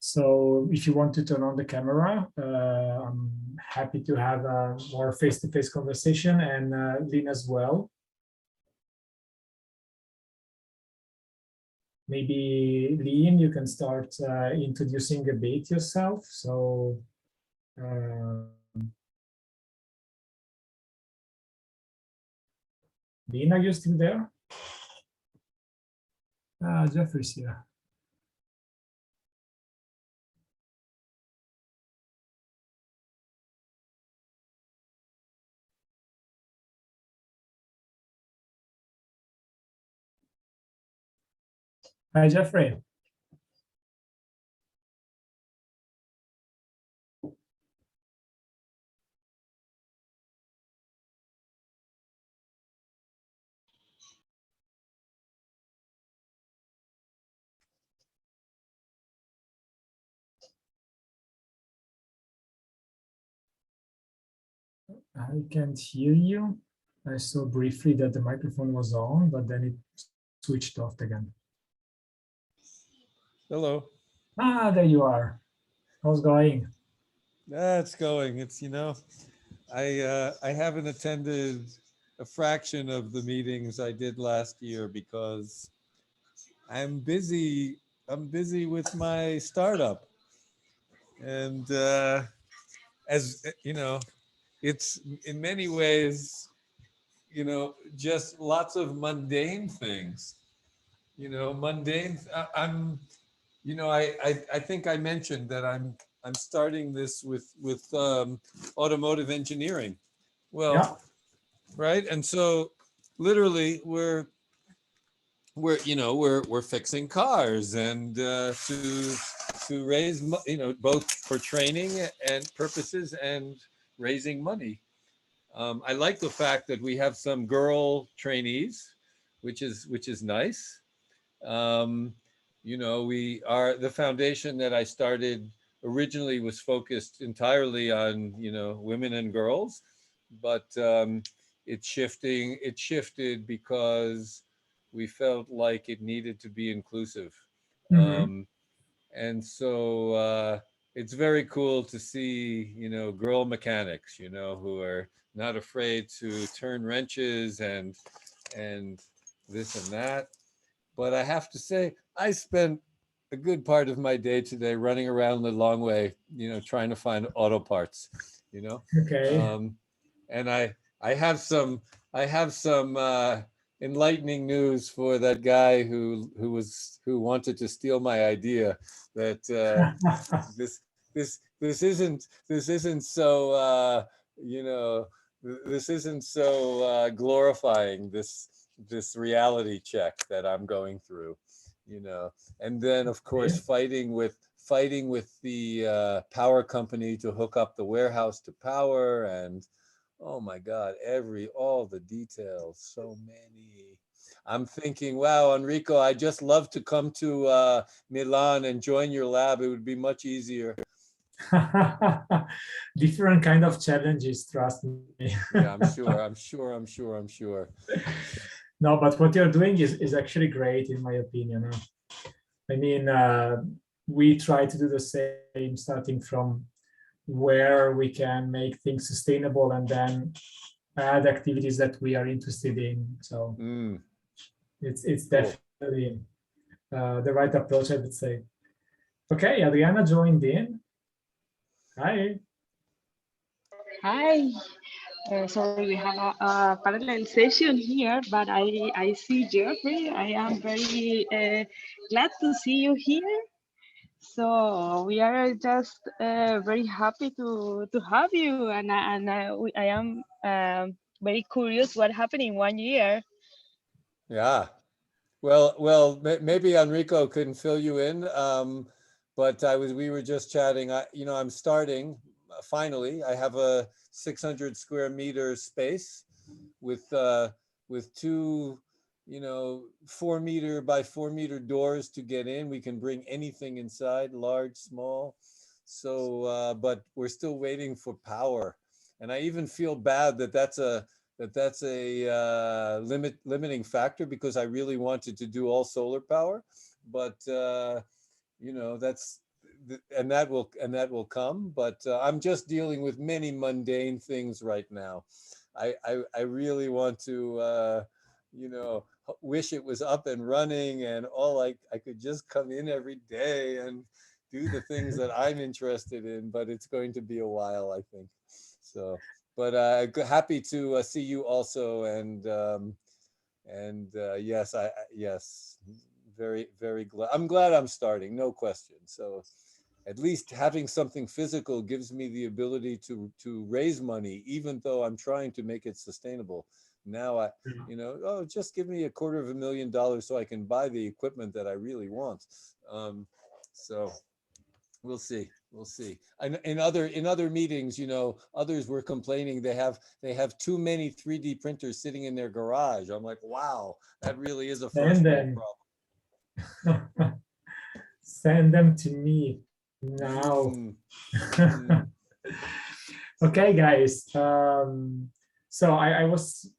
So if you want to turn on the camera, I'm happy to have a more face-to-face conversation, and Lynn as well. Maybe Lynn, you can start introducing a bit yourself. So Lynn, are you still there? Jeffrey's here. Hi, Jeffrey. I can't hear you. I saw briefly that the microphone was on, but then it switched off again. Hello. There you are. How's it going? It's going. It's, I haven't attended a fraction of the meetings I did last year because I'm busy. I'm busy with my startup. And as you know, it's in many ways, just lots of mundane things. Mundane. I think I mentioned that I'm starting this with automotive engineering. Well, Yeah. right, and so literally we're fixing cars and to raise both for training and purposes and raising money. I like the fact that we have some girl trainees, which is nice. We are the foundation that I started originally was focused entirely on, women and girls, but it shifted because we felt like it needed to be inclusive. Mm-hmm. And so it's very cool to see, girl mechanics, who are not afraid to turn wrenches and this and that. But I have to say, I spent a good part of my day today running around the long way, trying to find auto parts, you know. Okay. Um, and I have some enlightening news for that guy who wanted to steal my idea that this this isn't so you know this isn't so glorifying this reality check that I'm going through, and then of course fighting with the power company to hook up the warehouse to power, and oh my God, all the details, so many. I'm thinking, wow, Enrico, I just love to come to Milan and join your lab. It would be much easier. Different kind of challenges, trust me. Yeah, I'm sure. No, but what you're doing is actually great, in my opinion. I mean, we try to do the same, starting from where we can make things sustainable and then add activities that we are interested in. So it's Cool. definitely the right approach, I would say. Okay, Adriana joined in. Hi. Hi. Sorry, we have a parallel session here, but I see Jeffrey. I am very glad to see you here. So we are just very happy to have you, I am very curious what happened in 1 year. Yeah. Well, maybe Enrico couldn't fill you in, but we were just chatting. I'm starting finally. I have a 600 square meter space with two, 4 meter by 4 meter doors to get in. We can bring anything inside, large, small. So, but we're still waiting for power, and I even feel bad that's a limiting factor because I really wanted to do all solar power, but that's and that will come. But I'm just dealing with many mundane things right now. I really want to, you know, wish it was up and running, and I could just come in every day and do the things that I'm interested in. But it's going to be a while, I think. So, but happy to see you also, and yes, yes, very, very glad. I'm glad I'm starting, no question. So at least having something physical gives me the ability to raise money, even though I'm trying to make it sustainable. Now you know, oh, just give me $250,000 so I can buy the equipment that I really want. So we'll see. We'll see. And in other meetings, you know, others were complaining they have too many 3D printers sitting in their garage. I'm like, wow, that really is a first world problem. Send them to me now. Okay, guys. So I was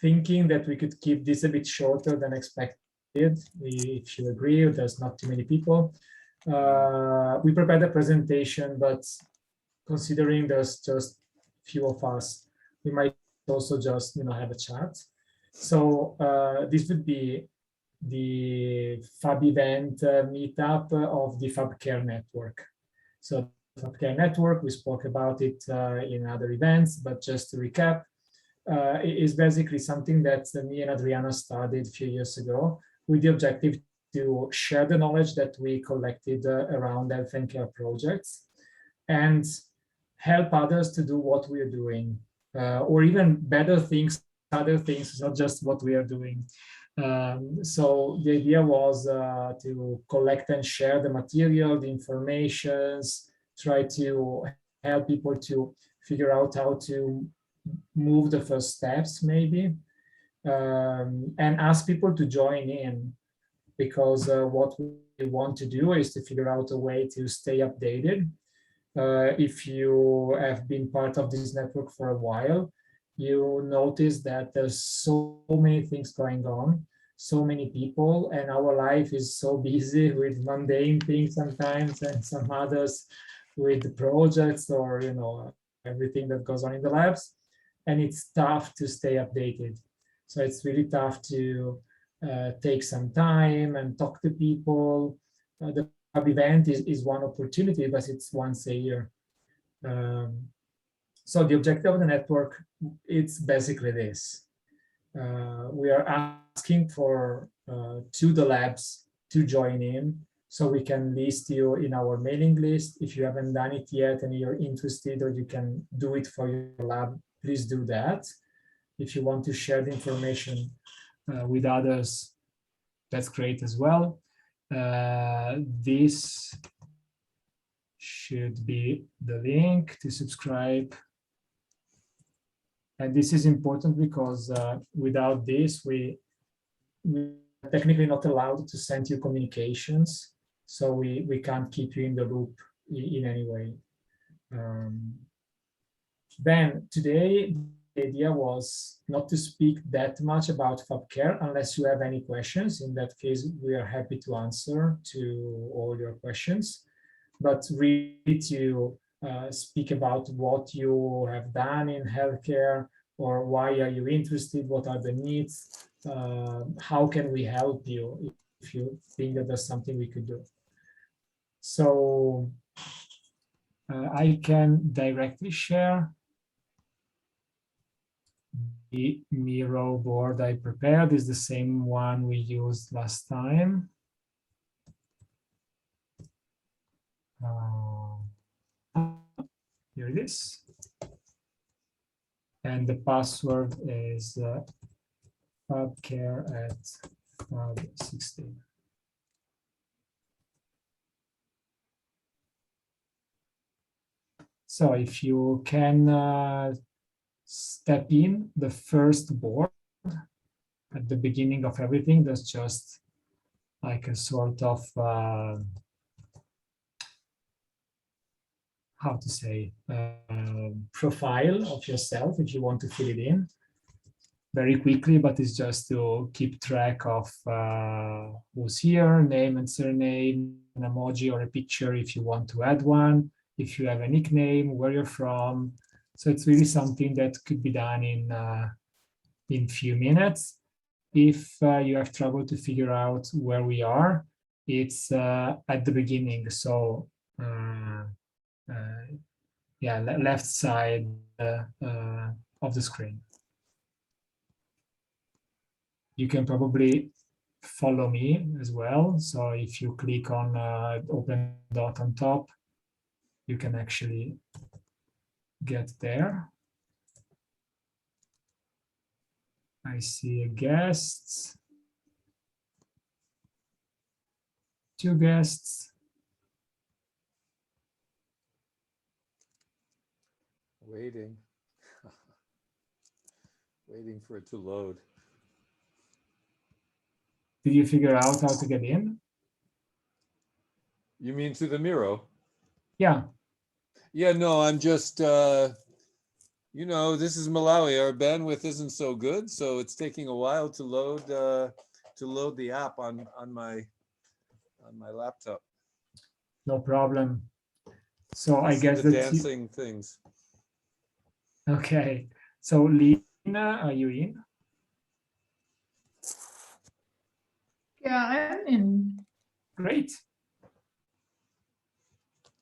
thinking that we could keep this a bit shorter than expected. If you agree, there's not too many people. We prepared a presentation, but considering there's just few of us, we might also just have a chat. So this would be the Fab event meetup of the FabCare network. So FabCare network, we spoke about it in other events, but just to recap, it is basically something that me and Adriana started a few years ago with the objective to share the knowledge that we collected around health and care projects and help others to do what we are doing, or even better things, other things, not just what we are doing. So the idea was to collect and share the material, the informations, try to help people to figure out how to move the first steps maybe, and ask people to join in, because what we want to do is to figure out a way to stay updated. If you have been part of this network for a while, you notice that there's so many things going on, so many people, and our life is so busy with mundane things sometimes, and some others with projects or everything that goes on in the labs, and it's tough to stay updated. So it's really tough to take some time and talk to people. The Fab event is one opportunity, but it's once a year. So the objective of the network, it's basically this. We are asking for to the labs to join in, so we can list you in our mailing list. If you haven't done it yet and you're interested, or you can do it for your lab, please do that. If you want to share the information with others, that's great as well. This should be the link to subscribe. And this is important because without this, we are technically not allowed to send you communications. So we can't keep you in the loop in any way. Then today, the idea was not to speak that much about FabCare unless you have any questions. In that case, we are happy to answer to all your questions, but really to speak about what you have done in healthcare, or why are you interested, what are the needs, how can we help you if you think that there's something we could do. So I can directly share the Miro board I prepared. Is the same one we used last time. Here it is. And the password is FabCare@fab16. So if you can step in the first board at the beginning of everything, there's just like a sort of how to say, profile of yourself if you want to fill it in very quickly, but it's just to keep track of who's here, name and surname, emoji or a picture if you want to add one, if you have a nickname, where you're from. So it's really something that could be done in few minutes. If you have trouble to figure out where we are, it's at the beginning. So yeah, left side of the screen. You can probably follow me as well. So if you click on open dot on top, you can actually get there. I see a guest, 2 guests. Waiting. Waiting for it to load. Did you figure out how to get in? You mean to the Miro? Yeah. Yeah, no, I'm just, you know, this is Malawi. Our bandwidth isn't so good, so it's taking a while to load the app on my laptop. No problem. So I See guess the that dancing things. okay. So Lina, are you in? Yeah, I'm in. Great.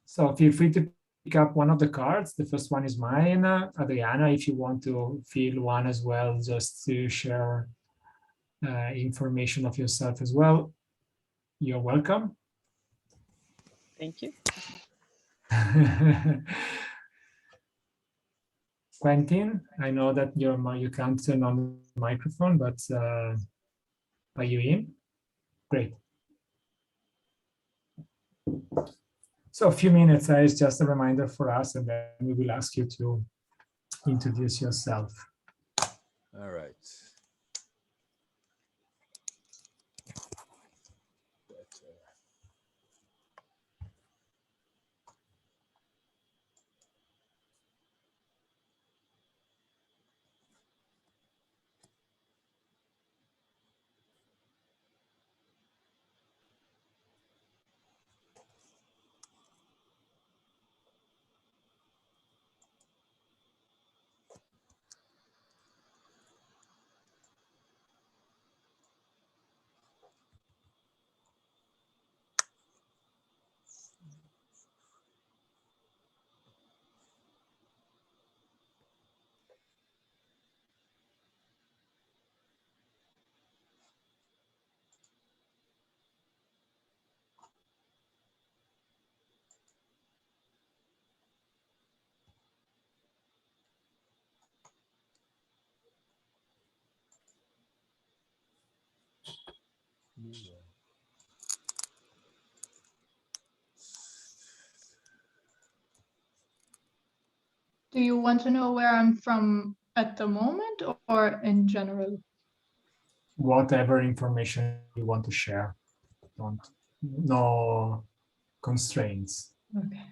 So feel free to pick up one of the cards. The first one is mine. Adriana, if you want to fill one as well, just to share information of yourself as well, you're welcome. Thank you. Quentin, I know that you can't turn on the microphone, but are you in? Great. So a few minutes is just a reminder for us, and then we will ask you to introduce yourself. All right. Do you want to know where I'm from at the moment or in general? Whatever information you want to share. No constraints. Okay.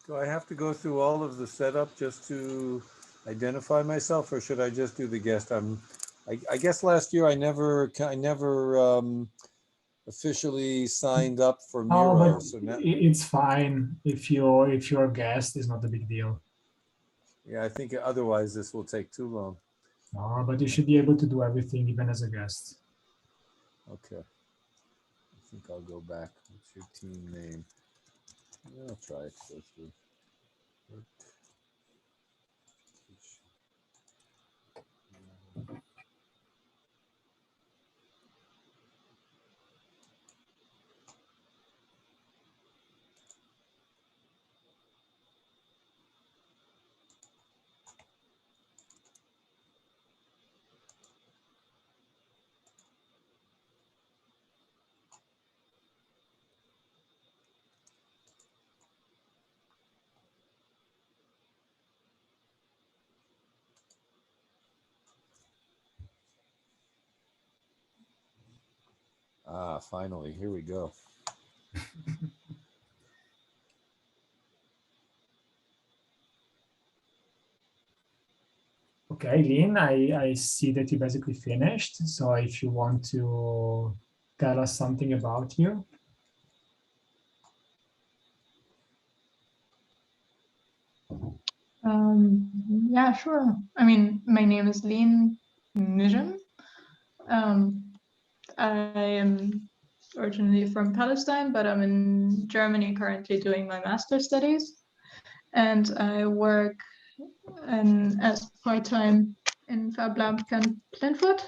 Do I have to go through all of the setup just to identify myself, or should I just do the guest? I guess last year I never officially signed up for Oh, Miro. but So now, it's fine if you're a guest. It's not a big deal. Yeah, I think otherwise this will take too long. No, but you should be able to do everything even as a guest. Okay. I think I'll go back. What's your team name? Yeah, I'll try it. Go through. Ah, finally, here we go. Okay, Lynn, I see that you basically finished. So if you want to tell us something about you. Yeah, sure. I mean, my name is Lynn Nijm. I am originally from Palestine, but I'm in Germany currently doing my master's studies. And I work as part-time in FabLab Camp Plainfoot.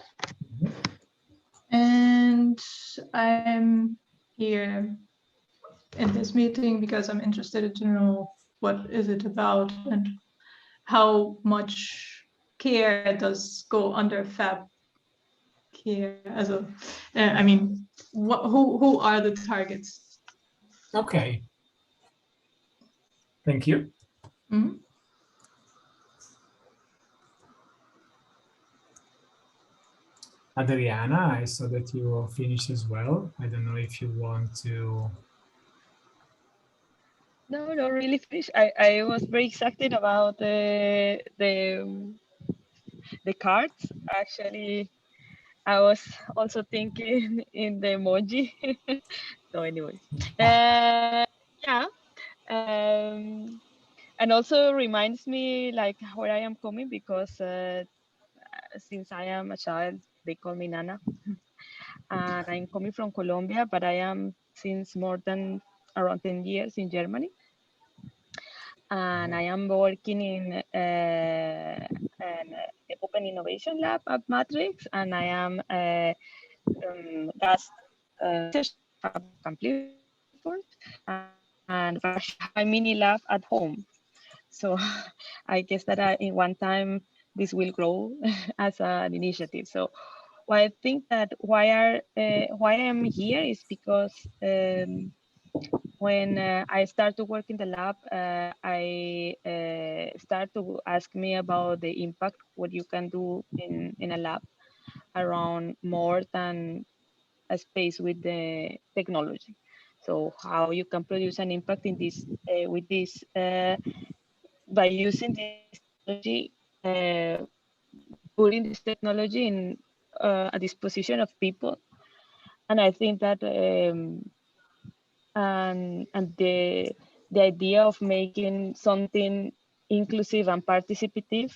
And I'm here in this meeting because I'm interested to know what is it about and how much care does go under FabCare as a, I mean, who are the targets? Okay. Thank you. Mm-hmm. Adriana, I saw that you finished as well. I don't know if you want to. No, not really finished. I was very excited about the cards. Actually, I was also thinking in the emoji. So anyway, yeah. And also reminds me like where I am coming because since I am a child, they call me Nana. And I'm coming from Colombia, but I am since more than around 10 years in Germany. And I am working in an open innovation lab at Matrix, and I am a guest complete and actually have a mini lab at home. So I guess that in one time this will grow as an initiative. So I think that why I'm here is because when I start to work in the lab, I start to ask me about the impact, what you can do in a lab around more than a space with the technology. So how you can produce an impact in this with this by using this technology, putting this technology in a disposition of people. And I think that and the idea of making something inclusive and participative,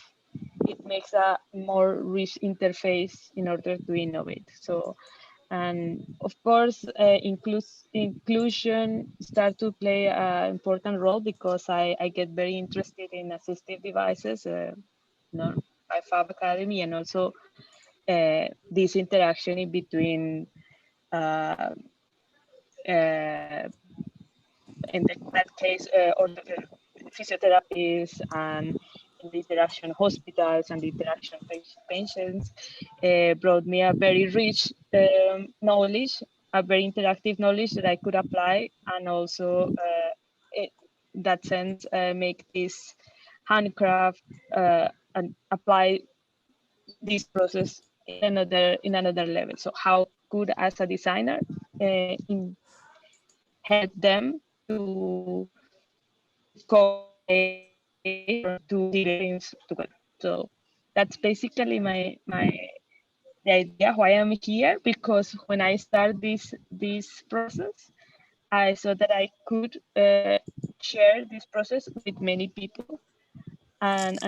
it makes a more rich interface in order to innovate. So, and of course, inclusion start to play an important role because I get very interested in assistive devices, by Fab Academy, and also this interaction in between in that case, physiotherapists and in the interaction hospitals and the interaction patients brought me a very rich knowledge, a very interactive knowledge that I could apply, and also in that sense make this handcraft and apply this process in another level. So how could, as a designer, help them to to things together. So that's basically the idea why I'm here, because when I start this process, I saw that I could share this process with many people and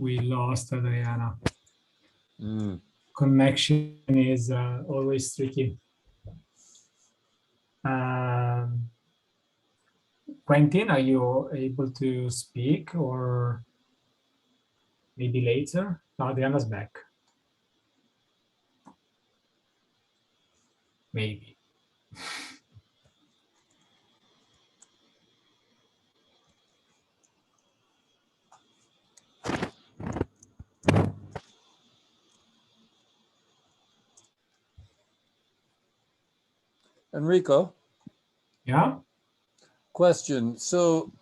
we lost Adriana. Mm. Connection is always tricky. Quentin, are you able to speak, or maybe later? No, Adriana's back. Maybe. Enrico, Yeah. question. So,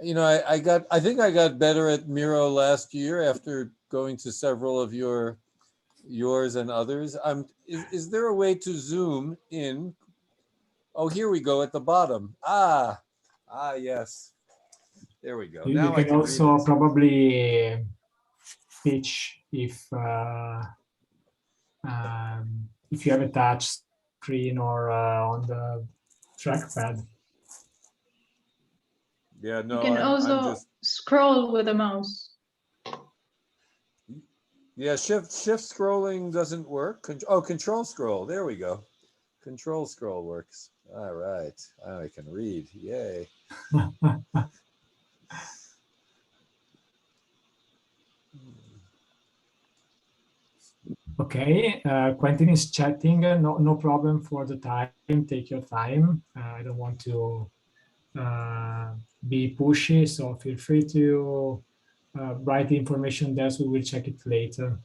you know, I think I got better at Miro last year after going to several of yours and others. Is there a way to zoom in? Oh, here we go at the bottom. Yes. There we go. You Now I can can read also it. probably pitch if you have a touch screen or on the trackpad. Yeah, You no, can I'm also just, scroll with a mouse. yeah, shift scrolling doesn't work. Control scroll. There we go. Control scroll works. All right. I can read. Yay. Okay, Quentin is chatting. No problem for the time. Take your time. I don't want to be pushy, so feel free to write the information there, so we will check it later.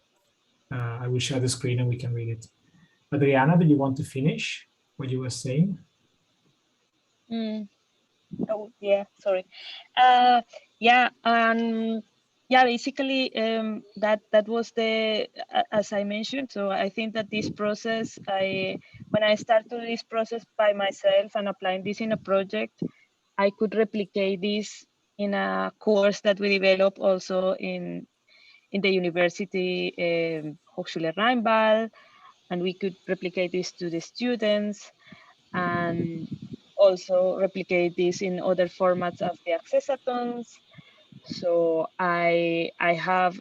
I will share the screen and we can read it. Adriana, do you want to finish what you were saying? Oh, yeah, sorry. Yeah, yeah, basically, that was as I mentioned. So I think that this process, when I started this process by myself and applying this in a project, I could replicate this in a course that we develop also in the university, Hochschule Rheinbad, and we could replicate this to the students, and also replicate this in other formats as the accessathons. So I have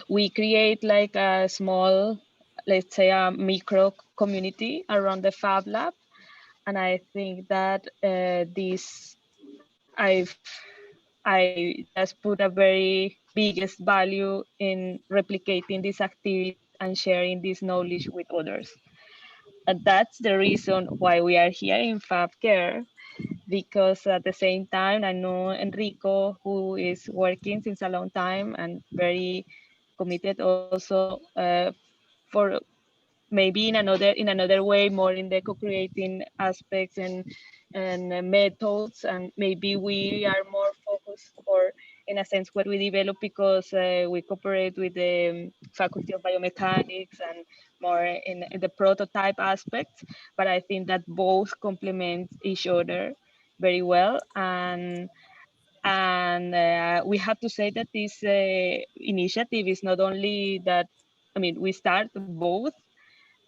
we create like a small, let's say a micro community around the FabLab, and I think that this I just put a very biggest value in replicating this activity and sharing this knowledge with others. And that's the reason why we are here in FabCare, because at the same time, I know Enrico, who is working since a long time and very committed also for maybe in another way, more in the co-creating aspects and methods, and maybe we are more focused, or in a sense what we develop, because we cooperate with the faculty of biomechanics and more in the prototype aspects. But I think that both complement each other very well, and we have to say that this initiative is not only that, I mean, we start both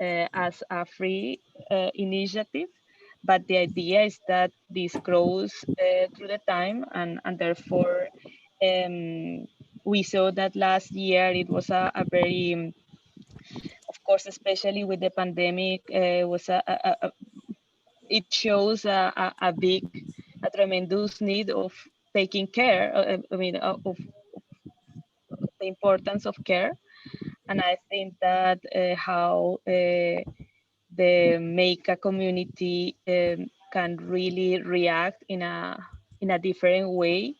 as a free initiative, but the idea is that this grows through the time, and therefore we saw that last year it was a very, of course, especially with the pandemic, was it shows a tremendous need of taking care, I mean, of the importance of care. And I think that how the Maker community can really react in a different way,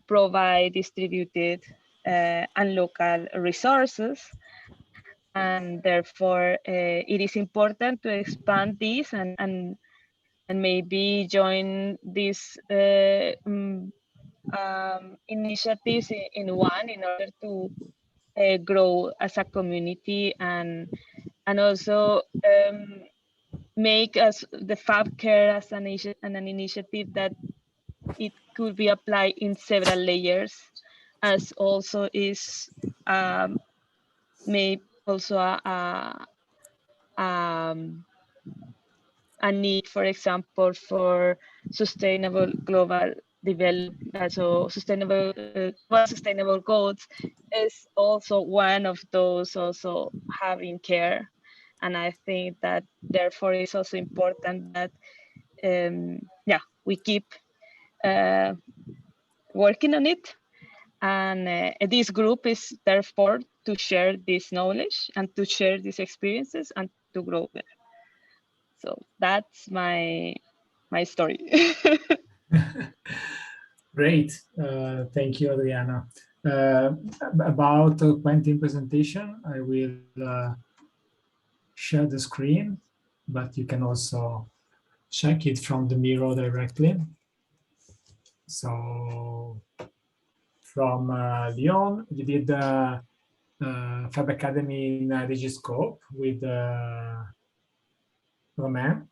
provide distributed and local resources, and therefore it is important to expand this and maybe join these initiatives in one, in order to grow as a community, and also make us the FabCare as an initiative that it could be applied in several layers, as also is made also a need, for example, for sustainable global develop also sustainable goals is also one of those also having care. And I think that therefore it's also important that we keep working on it. And this group is therefore to share this knowledge and to share these experiences and to grow there. So that's my story. Great. Thank you, Adriana. About the Quentin presentation, I will share the screen, but you can also check it from the mirror directly. So from Lyon, you did the Fab Academy in Digiscope with Romain.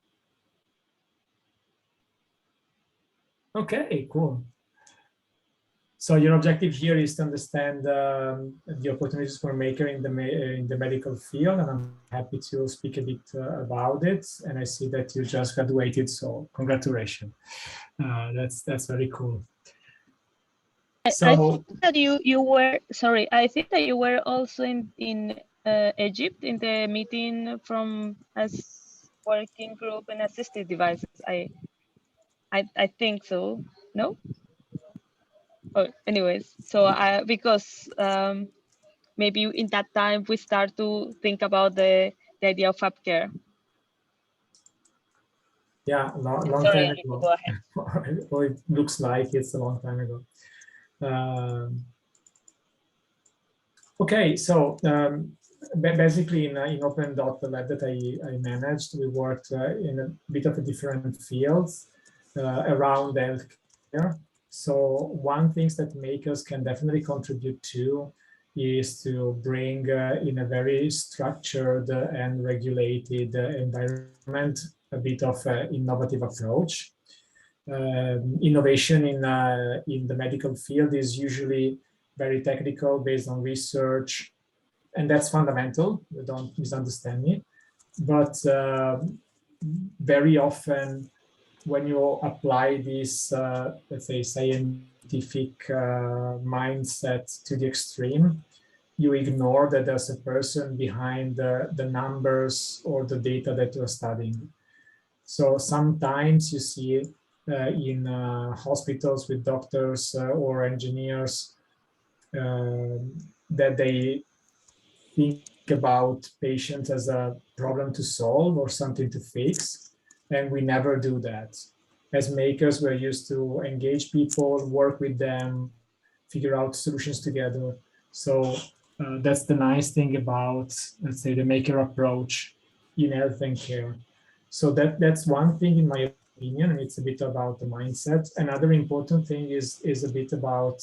Okay, cool. So your objective here is to understand the opportunities for maker in the medical field, and I'm happy to speak a bit about it. And I see that you just graduated, so congratulations. That's very cool. So I think that you were sorry. I think that you were also in Egypt in the meeting from as working group and assistive devices. I think so. No. Oh, anyways, so because maybe in that time we start to think about the idea of FabCare. yeah, long Sorry, time Enrico, ago. go ahead. Well, it looks like it's a long time ago. Okay, so basically in Open.lab that I managed, we worked in a bit of a different fields around healthcare. So one thing that makers can definitely contribute to is to bring in a very structured and regulated environment a bit of an innovative approach. Innovation in the medical field is usually very technical, based on research, and that's fundamental. Don't misunderstand me. But very often, when you apply this, let's say, scientific mindset to the extreme, you ignore that there's a person behind the numbers or the data that you're studying. So sometimes you see in hospitals with doctors or engineers that they think about patients as a problem to solve or something to fix, and we never do that. As makers, we're used to engage people, work with them, figure out solutions together. So that's the nice thing about, let's say, the maker approach in health and care. So that's one thing in my opinion, and it's a bit about the mindset. Another important thing is a bit about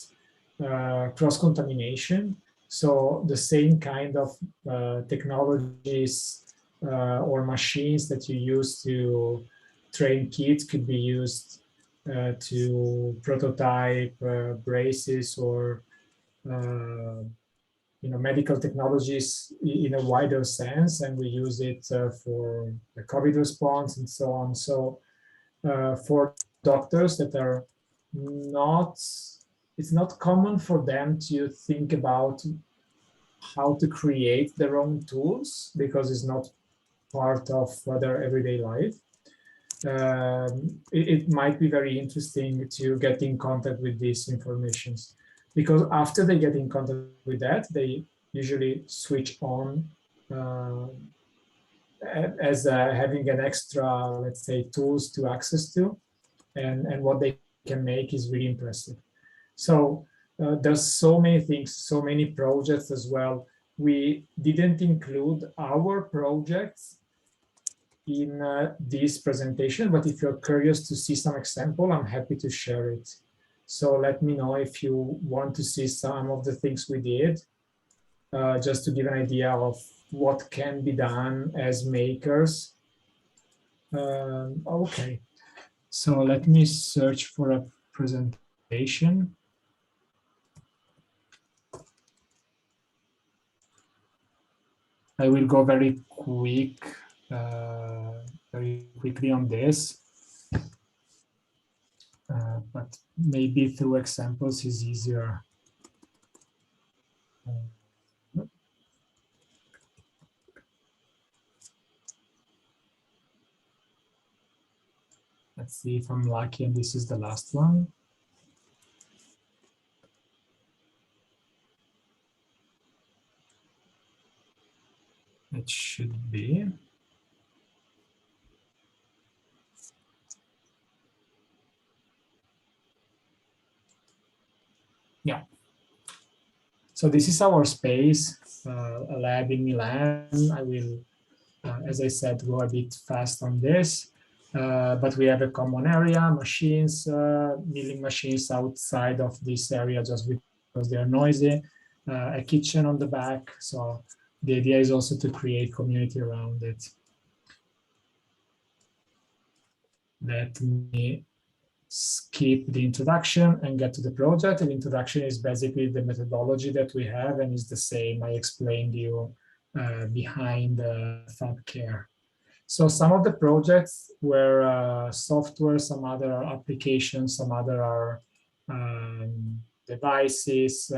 cross-contamination. So the same kind of technologies or machines that you use to train kids could be used to prototype braces or medical technologies in a wider sense, and we use it for the COVID response and so on. So for doctors that are not, it's not common for them to think about how to create their own tools because it's not part of their everyday life. It might be very interesting to get in contact with these informations, because after they get in contact with that, they usually switch on as having an extra, let's say, tools to access to, and what they can make is really impressive. So there's so many things, so many projects as well. We didn't include our projects in this presentation, but if you're curious to see some example, I'm happy to share it. So let me know if you want to see some of the things we did, just to give an idea of what can be done as makers. Okay, so let me search for a presentation. I will go very quickly on this, but maybe through examples is easier. Let's see if I'm lucky and this is the last one. It should be. Yeah. So this is our space, a lab in Milan. I will, as I said, go a bit fast on this. But we have a common area, machines, milling machines outside of this area just because they are noisy, a kitchen on the back. So the idea is also to create community around it. Let me skip the introduction and get to the project. The introduction is basically the methodology that we have and is the same I explained you behind FabCare. So some of the projects were software, some other are applications, some other are devices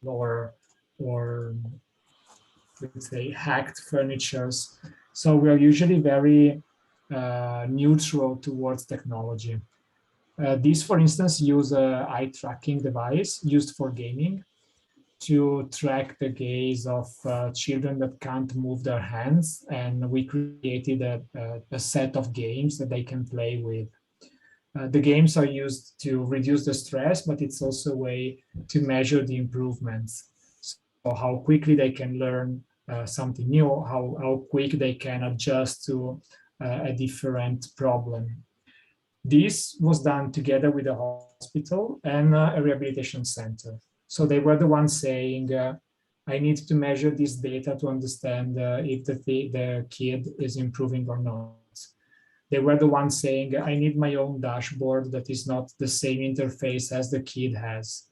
or let's say hacked furnitures. So we are usually very neutral towards technology. These, for instance, use an eye tracking device used for gaming to track the gaze of children that can't move their hands. And we created a set of games that they can play with. The games are used to reduce the stress, but it's also a way to measure the improvements. So how quickly they can learn something new, how quick they can adjust to a different problem. This was done together with a hospital and a rehabilitation center. So they were the ones saying, I need to measure this data to understand if the kid is improving or not. They were the ones saying, I need my own dashboard that is not the same interface as the kid has.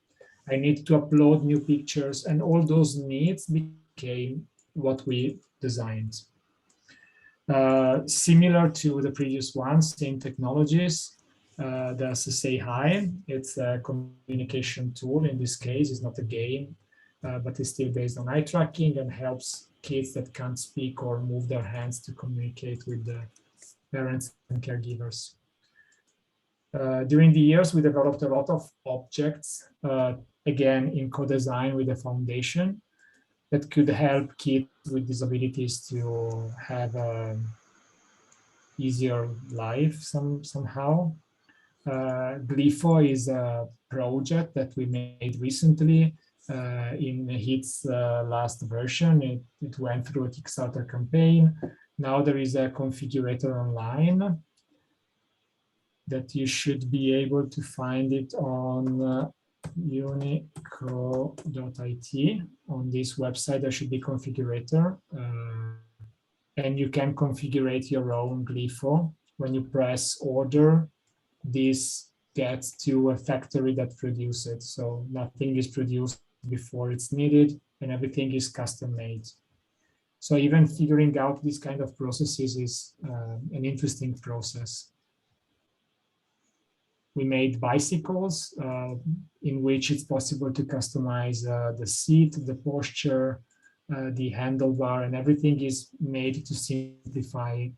I need to upload new pictures, and all those needs became what we designed. Similar to the previous ones, same technologies. There's a Say Hi. It's a communication tool. In this case, it's not a game, but it's still based on eye tracking and helps kids that can't speak or move their hands to communicate with the parents and caregivers. During the years, we developed a lot of objects, again, in co-design with the foundation, that could help kids with disabilities to have an easier life somehow. Glypho is a project that we made recently in its last version. It went through a Kickstarter campaign. Now there is a configurator online that you should be able to find it on unico.it. On this website, there should be configurator. And you can configure your own Glypho. When you press order, this gets to a factory that produces it. So nothing is produced before it's needed, and everything is custom made. So even figuring out these kind of processes is an interesting process. We made bicycles in which it's possible to customize the seat, the posture, the handlebar, and everything is made to simplify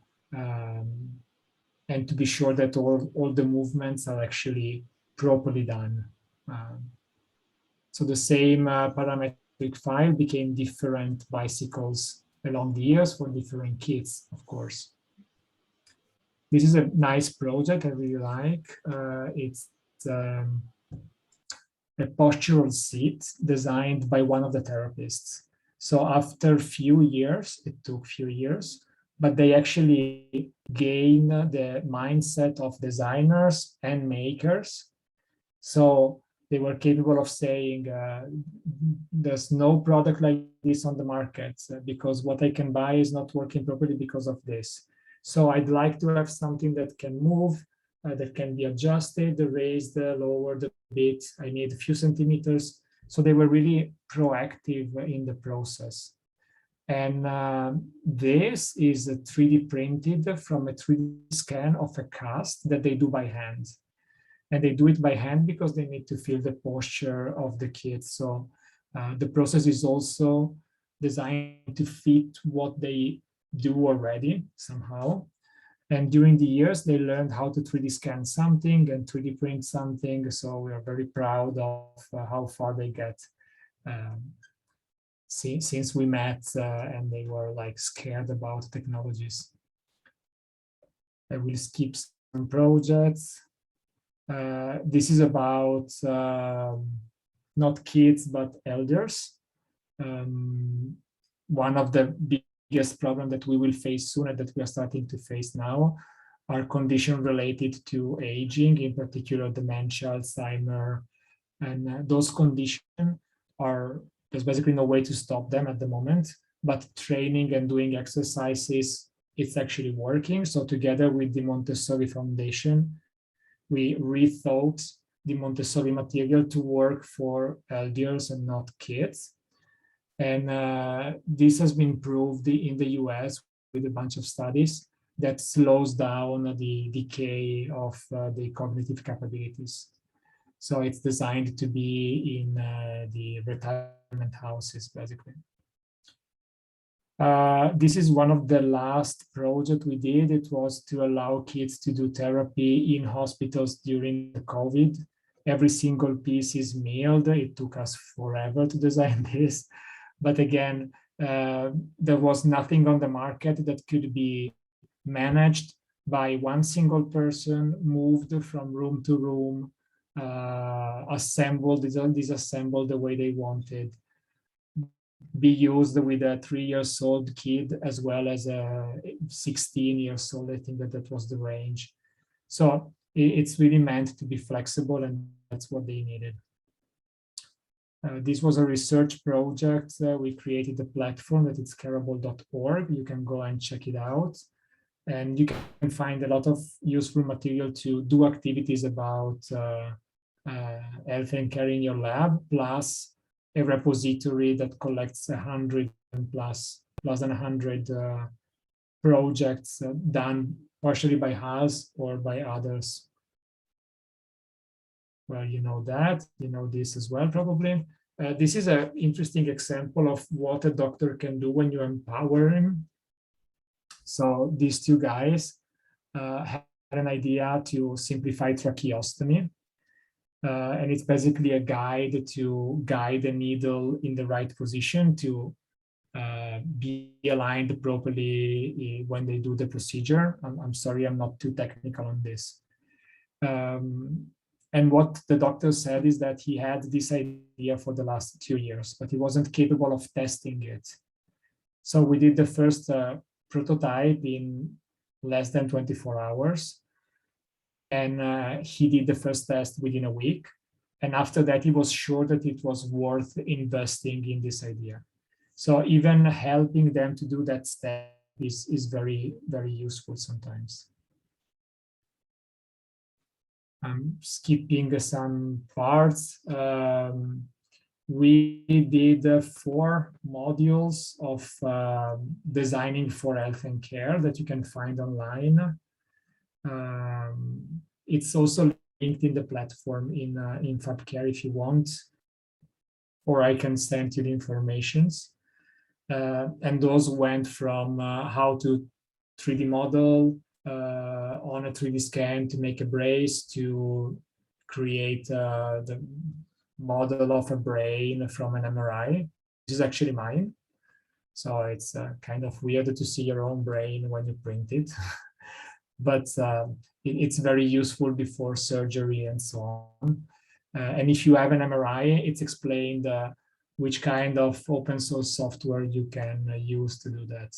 and to be sure that all the movements are actually properly done. So the same parametric file became different bicycles along the years for different kids, of course. This is a nice project I really like. It's a postural seat designed by one of the therapists. So after a few years, it took a few years, but they actually gain the mindset of designers and makers. So they were capable of saying, there's no product like this on the market because what I can buy is not working properly because of this. So I'd like to have something that can move, that can be adjusted, raised, lowered a bit. I need a few centimeters. So they were really proactive in the process. And this is 3D printed from a 3D scan of a cast that they do by hand. and they do it by hand because they need to feel the posture of the kids. So the process is also designed to fit what they do already somehow. And during the years, they learned how to 3D scan something and 3D print something. So we are very proud of how far they get since we met and they were like scared about technologies. I will skip some projects. This is about not kids, but elders. One of the biggest problems that we will face soon and that we are starting to face now are conditions related to aging, in particular dementia, Alzheimer, and those conditions there's basically no way to stop them at the moment, but training and doing exercises, it's actually working. So together with the Montessori Foundation, we rethought the Montessori material to work for elders and not kids. And this has been proved in the US with a bunch of studies that slows down the decay of the cognitive capabilities. So it's designed to be in the retirement houses, basically. This is one of the last projects we did. It was to allow kids to do therapy in hospitals during the COVID. Every single piece is milled. It took us forever to design this. But again, there was nothing on the market that could be managed by one single person, moved from room to room, assembled, disassembled the way they wanted, be used with a 3-year-old kid as well as a 16-year-old. I think that was the range. So it's really meant to be flexible, and that's what they needed. This was a research project. We created a platform that is careable.org. You can go and check it out. And you can find a lot of useful material to do activities about health and care in your lab, plus a repository that collects 100 and plus than 100 projects done partially by us or by others. Well, you know that, you know this as well, probably. This is an interesting example of what a doctor can do when you empower him. So these two guys had an idea to simplify tracheostomy. And it's basically a guide to guide the needle in the right position to be aligned properly when they do the procedure. I'm sorry, I'm not too technical on this. And what the doctor said is that he had this idea for the last 2 years, but he wasn't capable of testing it. So we did the first prototype in less than 24 hours. And he did the first test within a week. And after that, he was sure that it was worth investing in this idea. So even helping them to do that step is very, very useful sometimes. I'm skipping some parts. We did 4 modules of designing for health and care that you can find online. It's also linked in the platform in FabCare if you want, or I can send you the informations. And those went from how to 3D model on a 3D scan to make a brace, to create the model of a brain from an MRI. This is actually mine. So it's kind of weird to see your own brain when you print it. But it's very useful before surgery and so on. And if you have an MRI, it's explained which kind of open source software you can use to do that.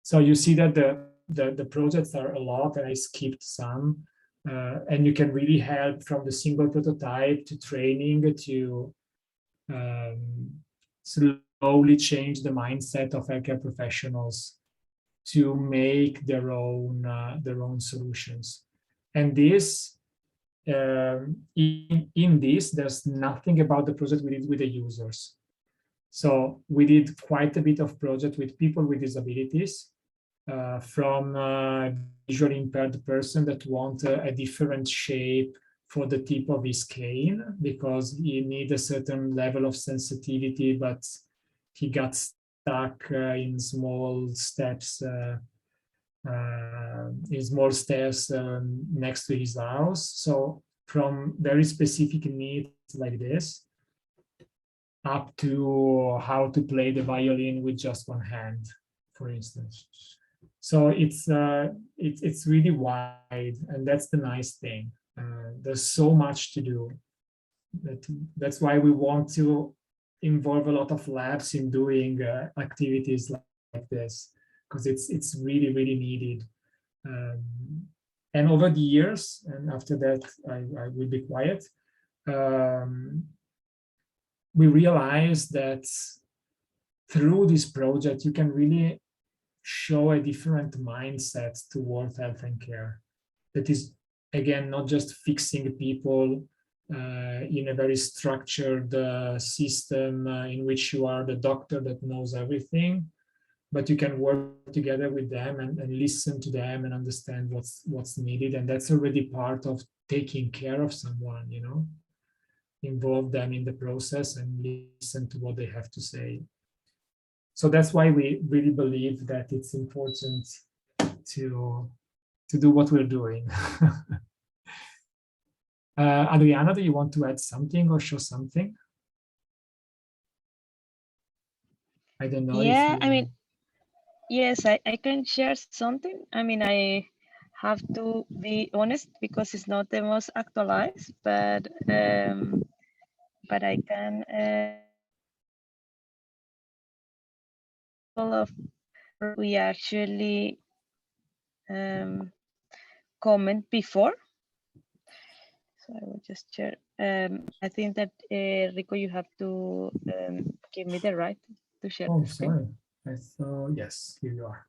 So you see that the projects are a lot, and I skipped some. And you can really help from the single prototype to training to slowly change the mindset of healthcare professionals to make their own solutions. And this, in this, there's nothing about the project we did with the users. So we did quite a bit of project with people with disabilities, from a visually impaired person that want a different shape for the tip of his cane because he need a certain level of sensitivity, but he got stuck in small steps, in small stairs next to his house. So from very specific needs like this, up to how to play the violin with just one hand, for instance. So it's really wide, and that's the nice thing. There's so much to do. That's why we want to involve a lot of labs in doing activities like this, because it's really needed. And over the years, and after that I will be quiet, we realized that through this project, you can really show a different mindset towards health and care. That is, again, not just fixing people in a very structured system in which you are the doctor that knows everything, but you can work together with them and listen to them and understand what's needed. And that's already part of taking care of someone, you know, involve them in the process and listen to what they have to say. So that's why we really believe that it's important to do what we're doing. Adriana, do you want to add something or show something? I don't know. Yeah, if I mean, yes, I can share something. I mean, I have to be honest because it's not the most actualized, but I can of we actually comment before. So I will just share. I think that Rico, you have to give me the right to share Oh, the screen. sorry. I thought, yes, here you are.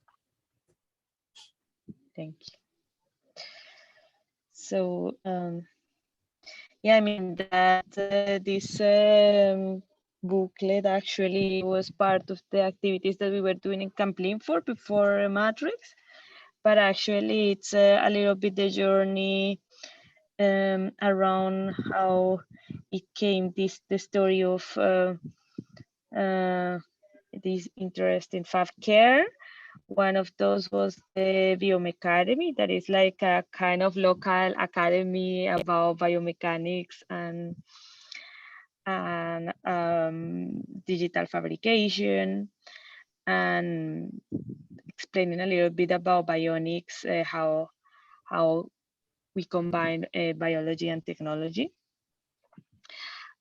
Thank you. So yeah, I mean that this booklet actually was part of the activities that we were doing in Camp Linford before Matrix, but actually it's a little bit the journey around how it came, the story of this interest in FabCare. One of those was the Biomechacademy, that is like a kind of local academy about biomechanics and digital fabrication, and explaining a little bit about bionics, how we combine biology and technology.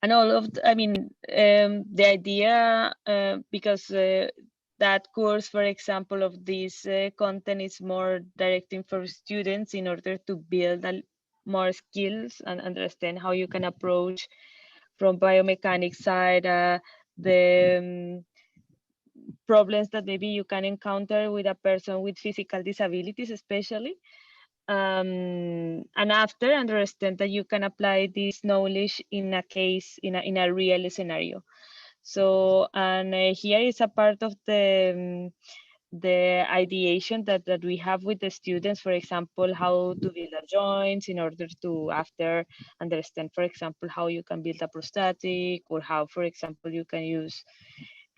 And all of I mean, the idea, because that course, for example, of this content is more directing for students in order to build more skills and understand how you can approach from biomechanics side the problems that maybe you can encounter with a person with physical disabilities, especially. And after, understand that you can apply this knowledge in a case, in a real scenario. So, and here is a part of the ideation that we have with the students, for example, how to build a joints in order to after understand, for example, how you can build a prosthetic, or how, for example, you can use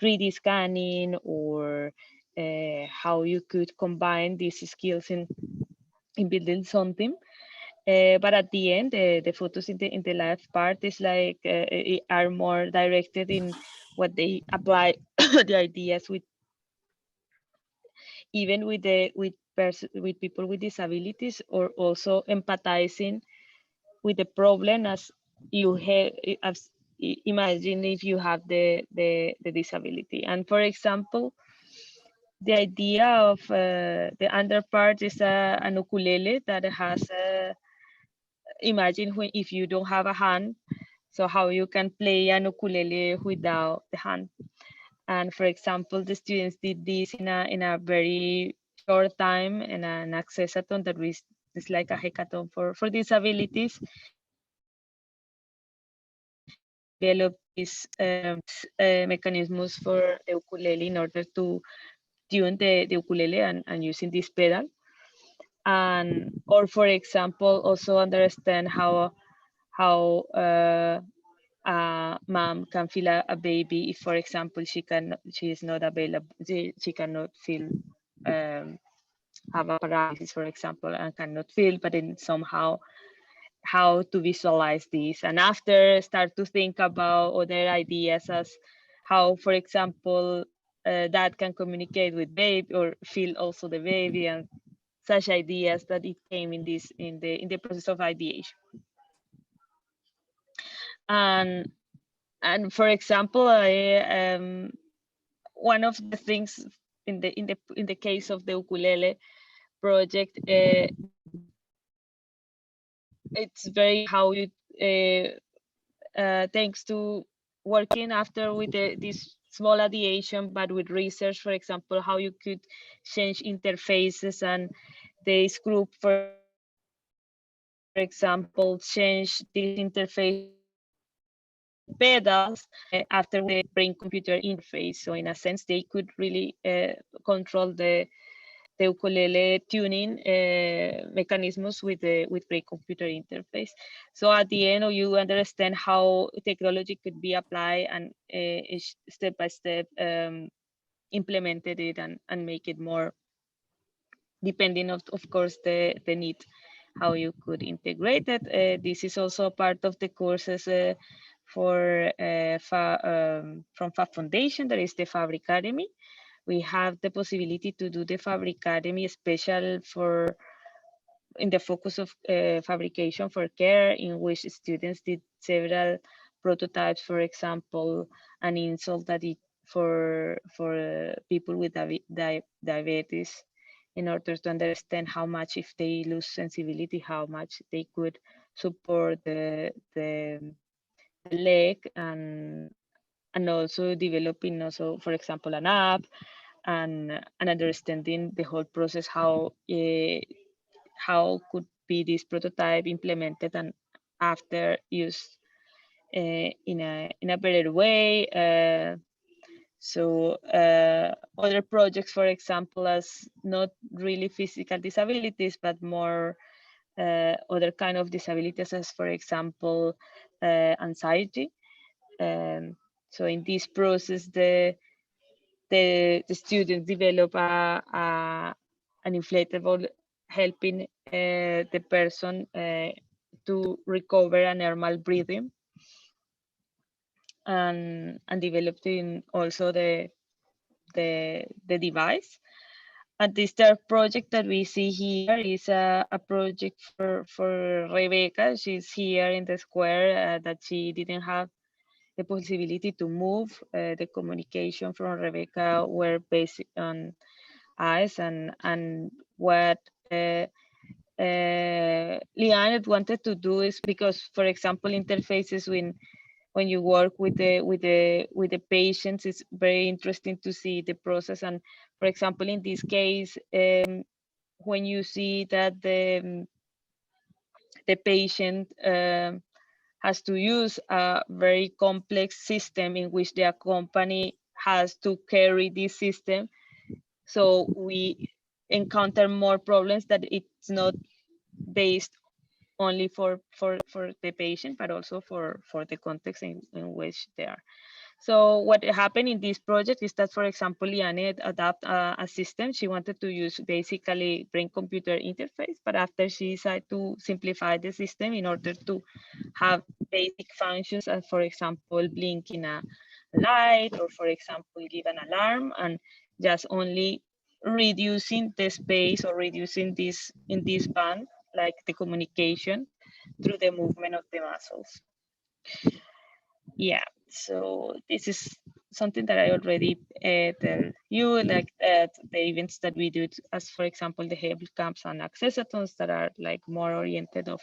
3D scanning, or how you could combine these skills in building something. But at the end, the photos in the left part is like are more directed in what they apply the ideas with, even with with people with disabilities, or also empathizing with the problem as you have. Imagine if you have the disability, and for example, the idea of the under part is an ukulele that has a, imagine when if you don't have a hand, so how you can play an ukulele without the hand. And for example, the students did this in a very short time in an accessathon that is like a hackathon for disabilities. Develop these mechanisms for the ukulele in order to tune the ukulele and using this pedal. And or for example, also understand how mom can feel a baby if, for example, she is not available, she cannot feel, have a paralysis, for example, and cannot feel, but then somehow how to visualize this, and after start to think about other ideas as how, for example, that can communicate with baby or feel also the baby, and such ideas that it came in this in the process of ideation. And for example, one of the things in the case of the ukulele project, it's very how you thanks to working after with this small ideation, but with research, for example, how you could change interfaces, and this group, for example, change this interface pedals after the brain-computer interface. So in a sense, they could really control the ukulele tuning mechanisms with brain-computer interface. So at the end, you understand how technology could be applied and step by step implemented it and make it more depending of course the need how you could integrate it. This is also part of the courses from Fab Foundation. There is the Fab Academy. We have the possibility to do the Fab Academy special for in the focus of fabrication for care, in which students did several prototypes, for example, an insult that it for people with diabetes, in order to understand how much, if they lose sensibility, how much they could support the leg, and also developing also, for example, an app, and understanding the whole process, how could be this prototype implemented and after used in a better way. So other projects, for example, as not really physical disabilities, but more other kind of disabilities, as for example, anxiety. So in this process, the students develop an inflatable helping the person to recover a normal breathing, and developing also the device. And this third project that we see here is a project for Rebecca. She's here in the square that she didn't have the possibility to move. The communication from Rebecca were based on eyes, and what Liane wanted to do is, because, for example, interfaces when you work with the patients, it's very interesting to see the process. And for example, in this case, when you see that the patient has to use a very complex system in which the accompany has to carry this system, so we encounter more problems that it's not based only for the patient, but also for the context in which they are. So what happened in this project is that, for example, Liane adapt a system. She wanted to use basically brain-computer interface, but after she decided to simplify the system in order to have basic functions, as for example, blinking a light, or for example, give an alarm, and just only reducing the space or reducing this in this band, like the communication through the movement of the muscles. Yeah, so this is something that I already tell you, like the events that we do, as for example, the Hebel camps and accessathons, that are like more oriented of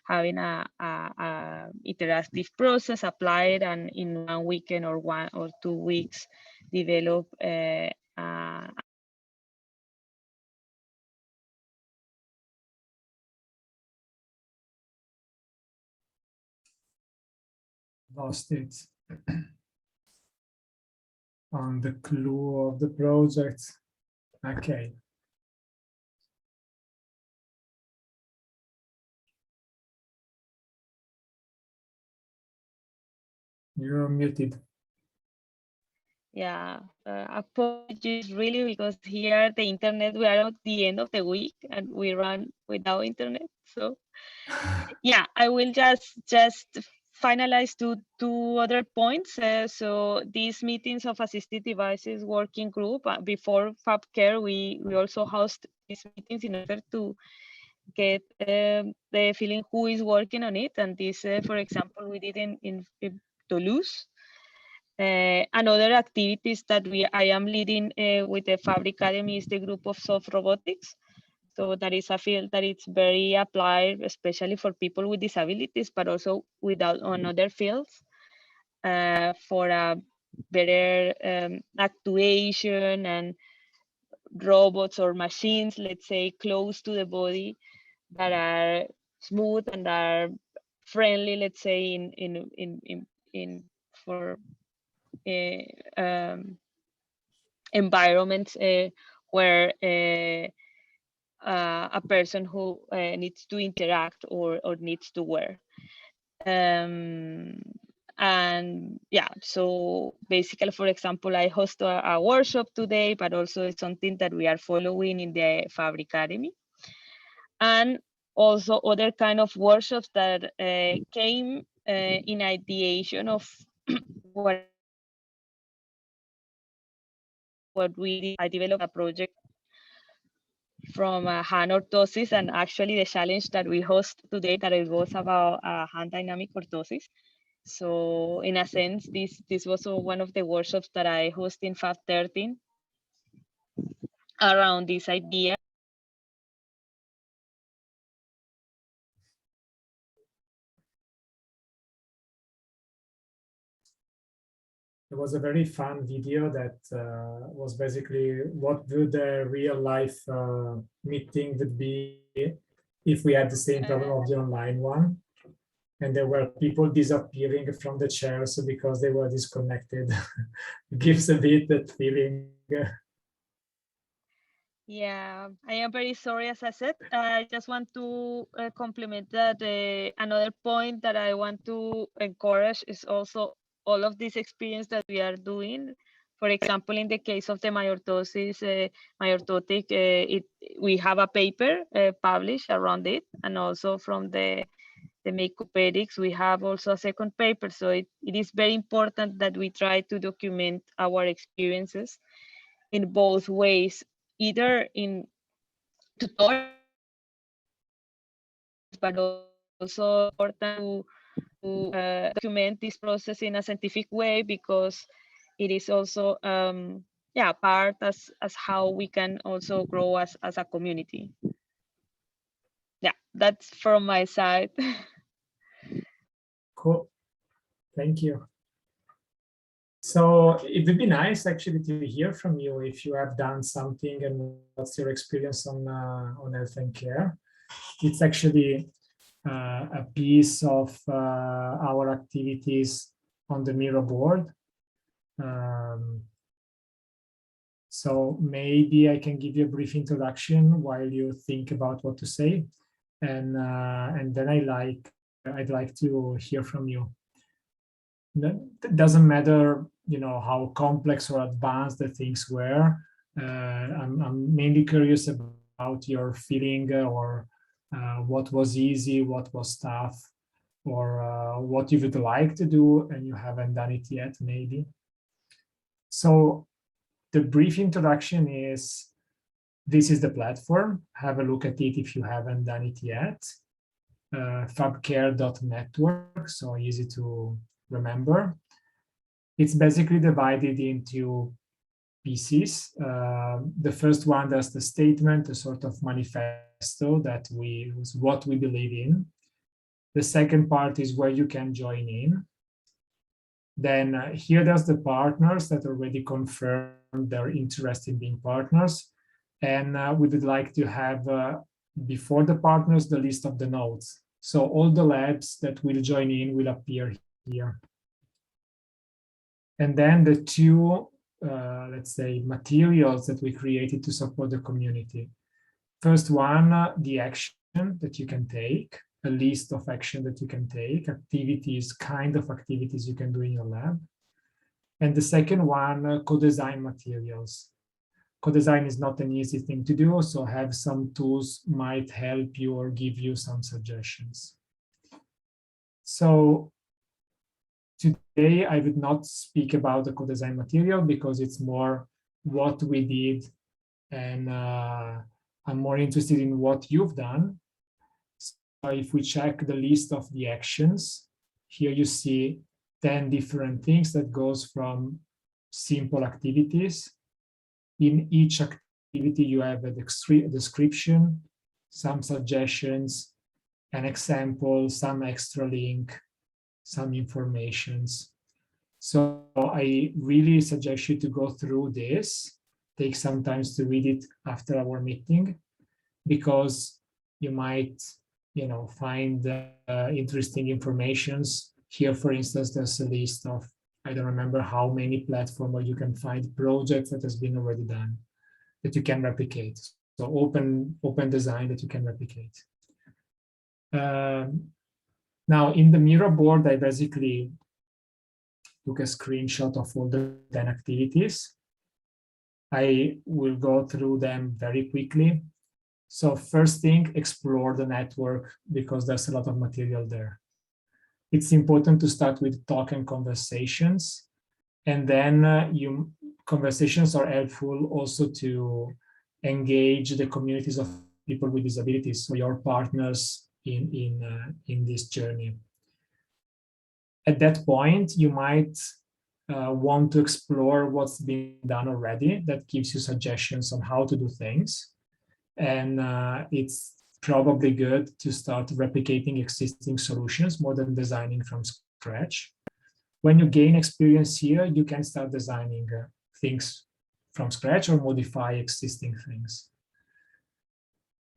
having a interactive process applied, and in 1 weekend or 1 or 2 weeks develop lost it. On the clue of the project. Okay. You're muted. Yeah, apologies really, because here the internet, we are at the end of the week and we run without internet. So yeah, I will just finalize two other points. So these meetings of assistive devices working group, before FabCare, we also host these meetings in order to get the feeling who is working on it. And this, for example, we did in Toulouse. And other activities that I am leading with the Fab Academy is the group of soft robotics. So that is a field that it's very applied, especially for people with disabilities, but also on other fields, for a better actuation and robots or machines, let's say, close to the body, that are smooth and are friendly, let's say, in for environments where a person who needs to interact or needs to wear. And yeah, so basically, for example, I host a workshop today, but also it's something that we are following in the Fab Academy. And also other kind of workshops that came in ideation of what I developed a project from hand orthosis, and actually the challenge that we host today, that it was about hand dynamic orthosis. So in a sense, this was one of the workshops that I host in Fab 13 around this idea. It was a very fun video that was basically what would a real life meeting would be if we had the same problem of the online one. And there were people disappearing from the chairs because they were disconnected. It gives a bit that feeling. Yeah, I am very sorry, as I said. I just want to compliment that another point that I want to encourage is also all of this experience that we are doing. For example, in the case of the myorthosis, myorthotic, we have a paper published around it, and also from the accompany, we have also a second paper. So it is very important that we try to document our experiences in both ways, either in tutorials, but also important to document this process in a scientific way, because it is also yeah, part as how we can also grow as a community. Yeah, that's from my side. Cool. Thank you. So it would be nice actually to hear from you if you have done something and what's your experience on health and care. It's actually a piece of our activities on the Miro board. So maybe I can give you a brief introduction while you think about what to say, and then I'd like to hear from you. It doesn't matter, you know, how complex or advanced the things were. I'm mainly curious about your feeling, or what was easy, what was tough, or what you would like to do and you haven't done it yet, maybe. So the brief introduction is, this is the platform. Have a look at it if you haven't done it yet. FabCare.network, so easy to remember. It's basically divided into pieces. The first one, does the statement, a sort of manifesto that what we believe in. The second part is where you can join in. Then here there's the partners that already confirmed their interest in being partners. And we would like to have, before the partners, the list of the nodes. So all the labs that will join in will appear here. And then the two let's say, materials that we created to support the community. First one, the action that you can take, a list of action that you can take, activities, kind of activities you can do in your lab. And the second one, co-design materials. Co-design is not an easy thing to do, so have some tools might help you or give you some suggestions. So today I would not speak about the co-design material because it's more what we did, and I'm more interested in what you've done. So if we check the list of the actions, here you see 10 different things that goes from simple activities. In each activity, you have a description, some suggestions, an example, some extra link, some informations. So I really suggest you to go through this, take some time to read it after our meeting, because you might, find interesting informations. Here, for instance, there's a list of, I don't remember how many platforms where you can find projects that has been already done that you can replicate. So open design that you can replicate. Now in the Miro board, I basically took a screenshot of all the 10 activities. I will go through them very quickly. So first thing, explore the network because there's a lot of material there. It's important to start with talk and conversations. And then conversations are helpful also to engage the communities of people with disabilities, so your partners in this journey. At that point, you might want to explore what's been done already. That gives you suggestions on how to do things. And it's probably good to start replicating existing solutions more than designing from scratch. When you gain experience here, you can start designing things from scratch or modify existing things.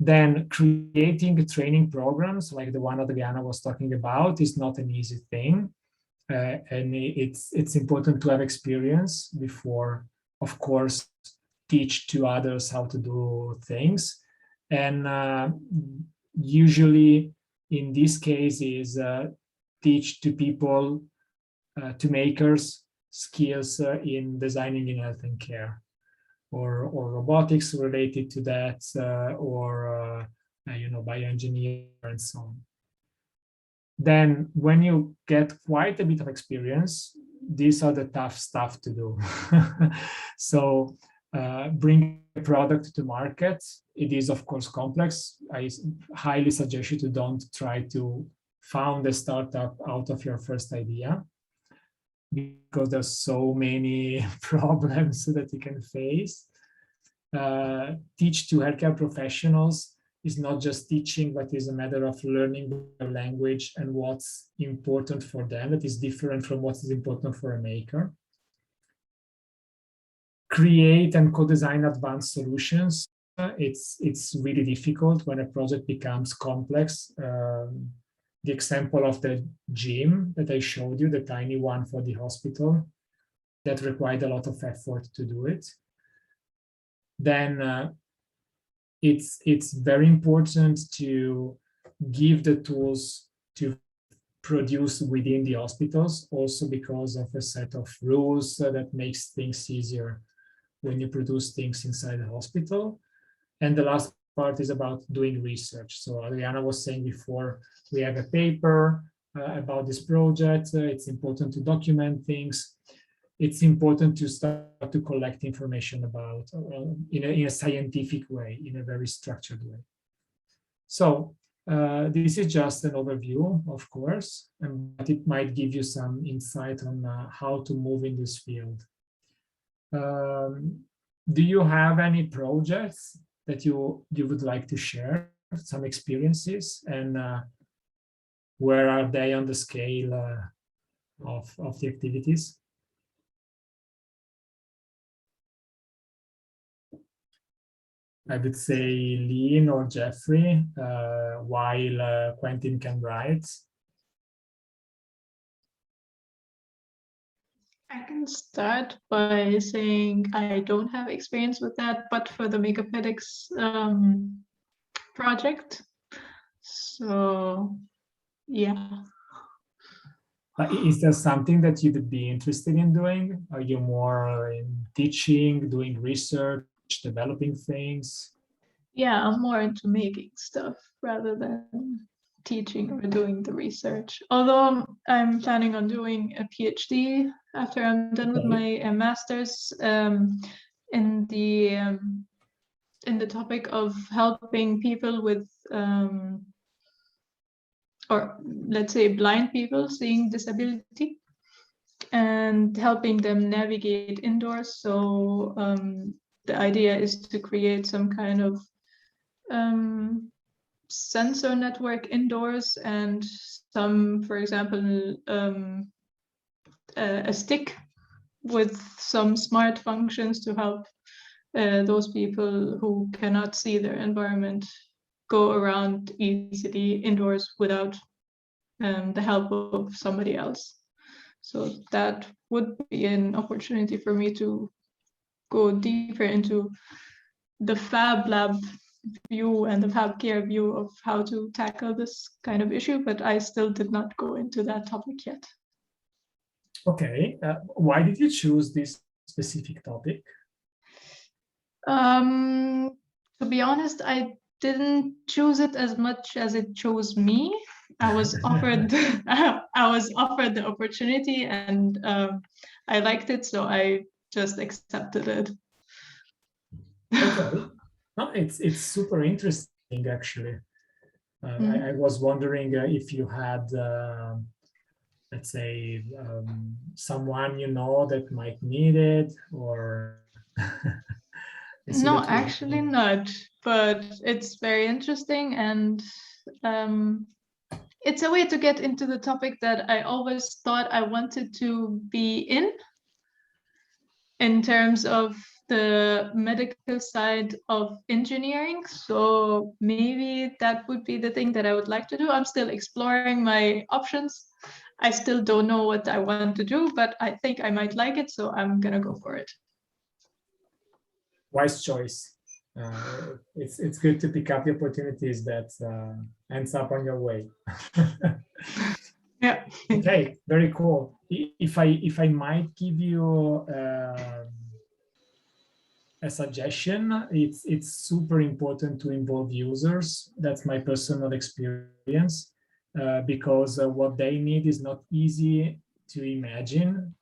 Then creating training programs like the one Adriana was talking about is not an easy thing. And it's important to have experience before, of course, teach to others how to do things. And usually in this case is teach to people, to makers, skills in designing in health and care, or robotics related to that, or bioengineering and so on. Then when you get quite a bit of experience, these are the tough stuff to do. So bring a product to market. It is, of course, complex. I highly suggest you to don't try to found a startup out of your first idea, because there's so many problems that you can face. Teach to healthcare professionals is not just teaching, but is a matter of learning the language and what's important for them. That is different from what is important for a maker. Create and co-design advanced solutions. It's really difficult when a project becomes complex. The example of the gym that I showed you, the tiny one for the hospital, that required a lot of effort to do it. Then it's very important to give the tools to produce within the hospitals, also because of a set of rules that makes things easier when you produce things inside the hospital. And the last part is about doing research. So Adriana was saying before, we have a paper about this project. It's important to document things. It's important to start to collect information about in a scientific way, in a very structured way. So this is just an overview, of course, but it might give you some insight on how to move in this field. Do you have any projects that you would like to share, some experiences, and where are they on the scale of the activities? I would say Lean or Jeffrey, while Quentin can write. I can start by saying I don't have experience with that, but for the Megapedics project. So yeah. Is there something that you would be interested in doing? Are you more in teaching, doing research, developing things? Yeah, I'm more into making stuff rather than teaching or doing the research. Although I'm planning on doing a PhD after I'm done with my master's in the topic of helping people with or let's say blind people seeing disability and helping them navigate indoors. So the idea is to create some kind of sensor network indoors and some, for example, a stick with some smart functions to help those people who cannot see their environment go around easily indoors without the help of somebody else. So that would be an opportunity for me to go deeper into the FabLab view and the FabCare view of how to tackle this kind of issue, but I still did not go into that topic yet. Okay, why did you choose this specific topic? To be honest, I didn't choose it as much as it chose me. I was offered I was offered the opportunity and I liked it, so I just accepted it. Okay, no, it's super interesting actually. I was wondering if you had, let's say, someone you know that might need it, or no, actually not. But it's very interesting, and it's a way to get into the topic that I always thought I wanted to be in terms of the medical side of engineering. So maybe that would be the thing that I would like to do. I'm still exploring my options. I still don't know what I want to do, but I think I might like it, so I'm gonna go for it. Wise choice. It's good to pick up the opportunities that ends up on your way. Yeah. Okay, very cool. If I might give you a suggestion, it's super important to involve users. That's my personal experience, because what they need is not easy to imagine,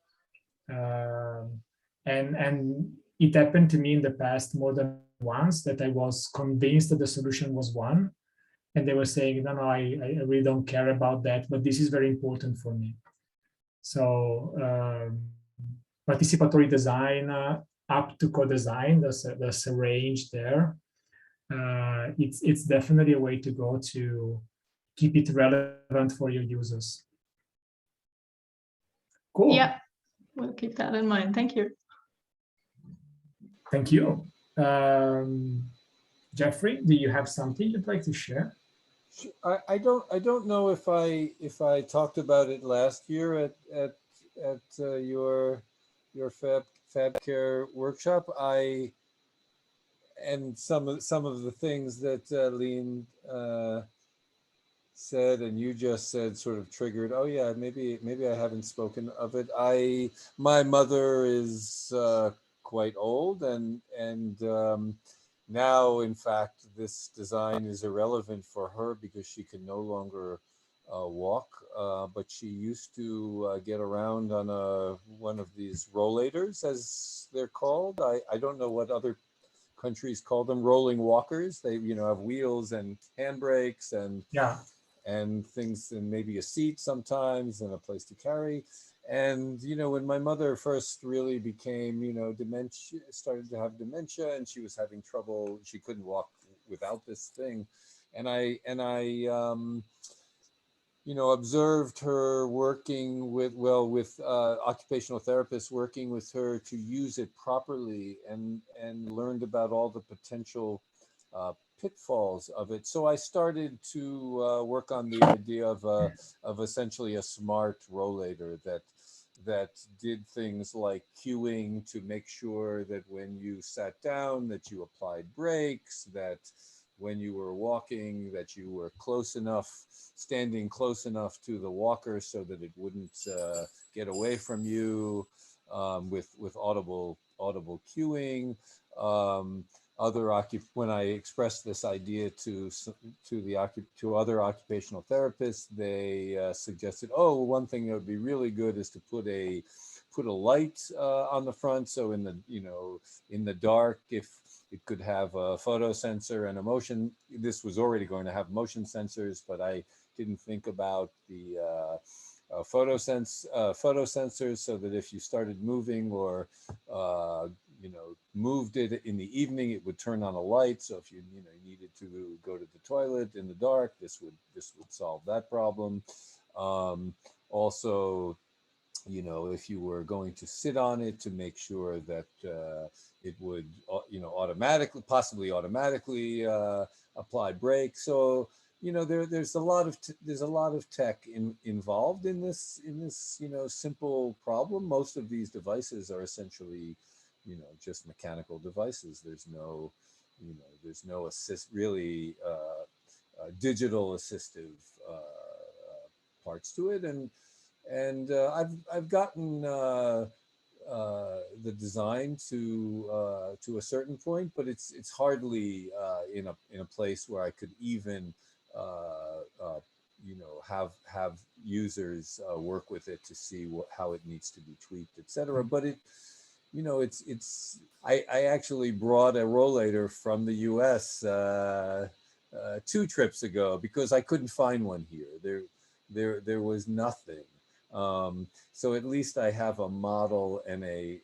and it happened to me in the past more than once that I was convinced that the solution was one, and they were saying, no, I really don't care about that, but this is very important for me. So participatory design up to co-design, there's a range there. It's definitely a way to go to keep it relevant for your users. Cool. Yeah, we'll keep that in mind. Thank you. Thank you. Jeffrey, do you have something you'd like to share? I don't know if I talked about it last year at your FabCare workshop. And some of the things that Lean said and you just said sort of triggered. Oh yeah, maybe I haven't spoken of it. My mother is quite old, and now in fact this design is irrelevant for her because she can no longer walk, but she used to get around on one of these rollators, as they're called. I don't know what other countries call them, rolling walkers. They have wheels and handbrakes and Yeah. and things, and maybe a seat sometimes and a place to carry. And when my mother first really became dementia, started to have dementia, and she was having trouble, she couldn't walk without this thing, and I observed her working with occupational therapists, working with her to use it properly, and learned about all the potential pitfalls of it. So I started to work on the idea of essentially a smart rollator that that did things like cueing to make sure that when you sat down that you applied brakes, that when you were walking that you were close enough, standing close enough to the walker so that it wouldn't get away from you, with audible cueing. When I expressed this idea to other occupational therapists, they suggested, oh, one thing that would be really good is to put a light on the front, so in the dark, if it could have a photo sensor and a motion. This was already going to have motion sensors, but I didn't think about the photo sensors, so that if you started moving or moved it in the evening, it would turn on a light. So if you needed to go to the toilet in the dark, this would solve that problem. Also, if you were going to sit on it, to make sure that it would possibly automatically apply brakes. So there's a lot of tech involved in this simple problem. Most of these devices are essentially just mechanical devices. There's no digital assistive parts to it, and I've gotten the design to a certain point, but it's hardly in a place where I could even have users work with it to see how it needs to be tweaked, etc. But I actually brought a rollator from the US 2 trips ago because I couldn't find one here. There was nothing. So at least I have a model and a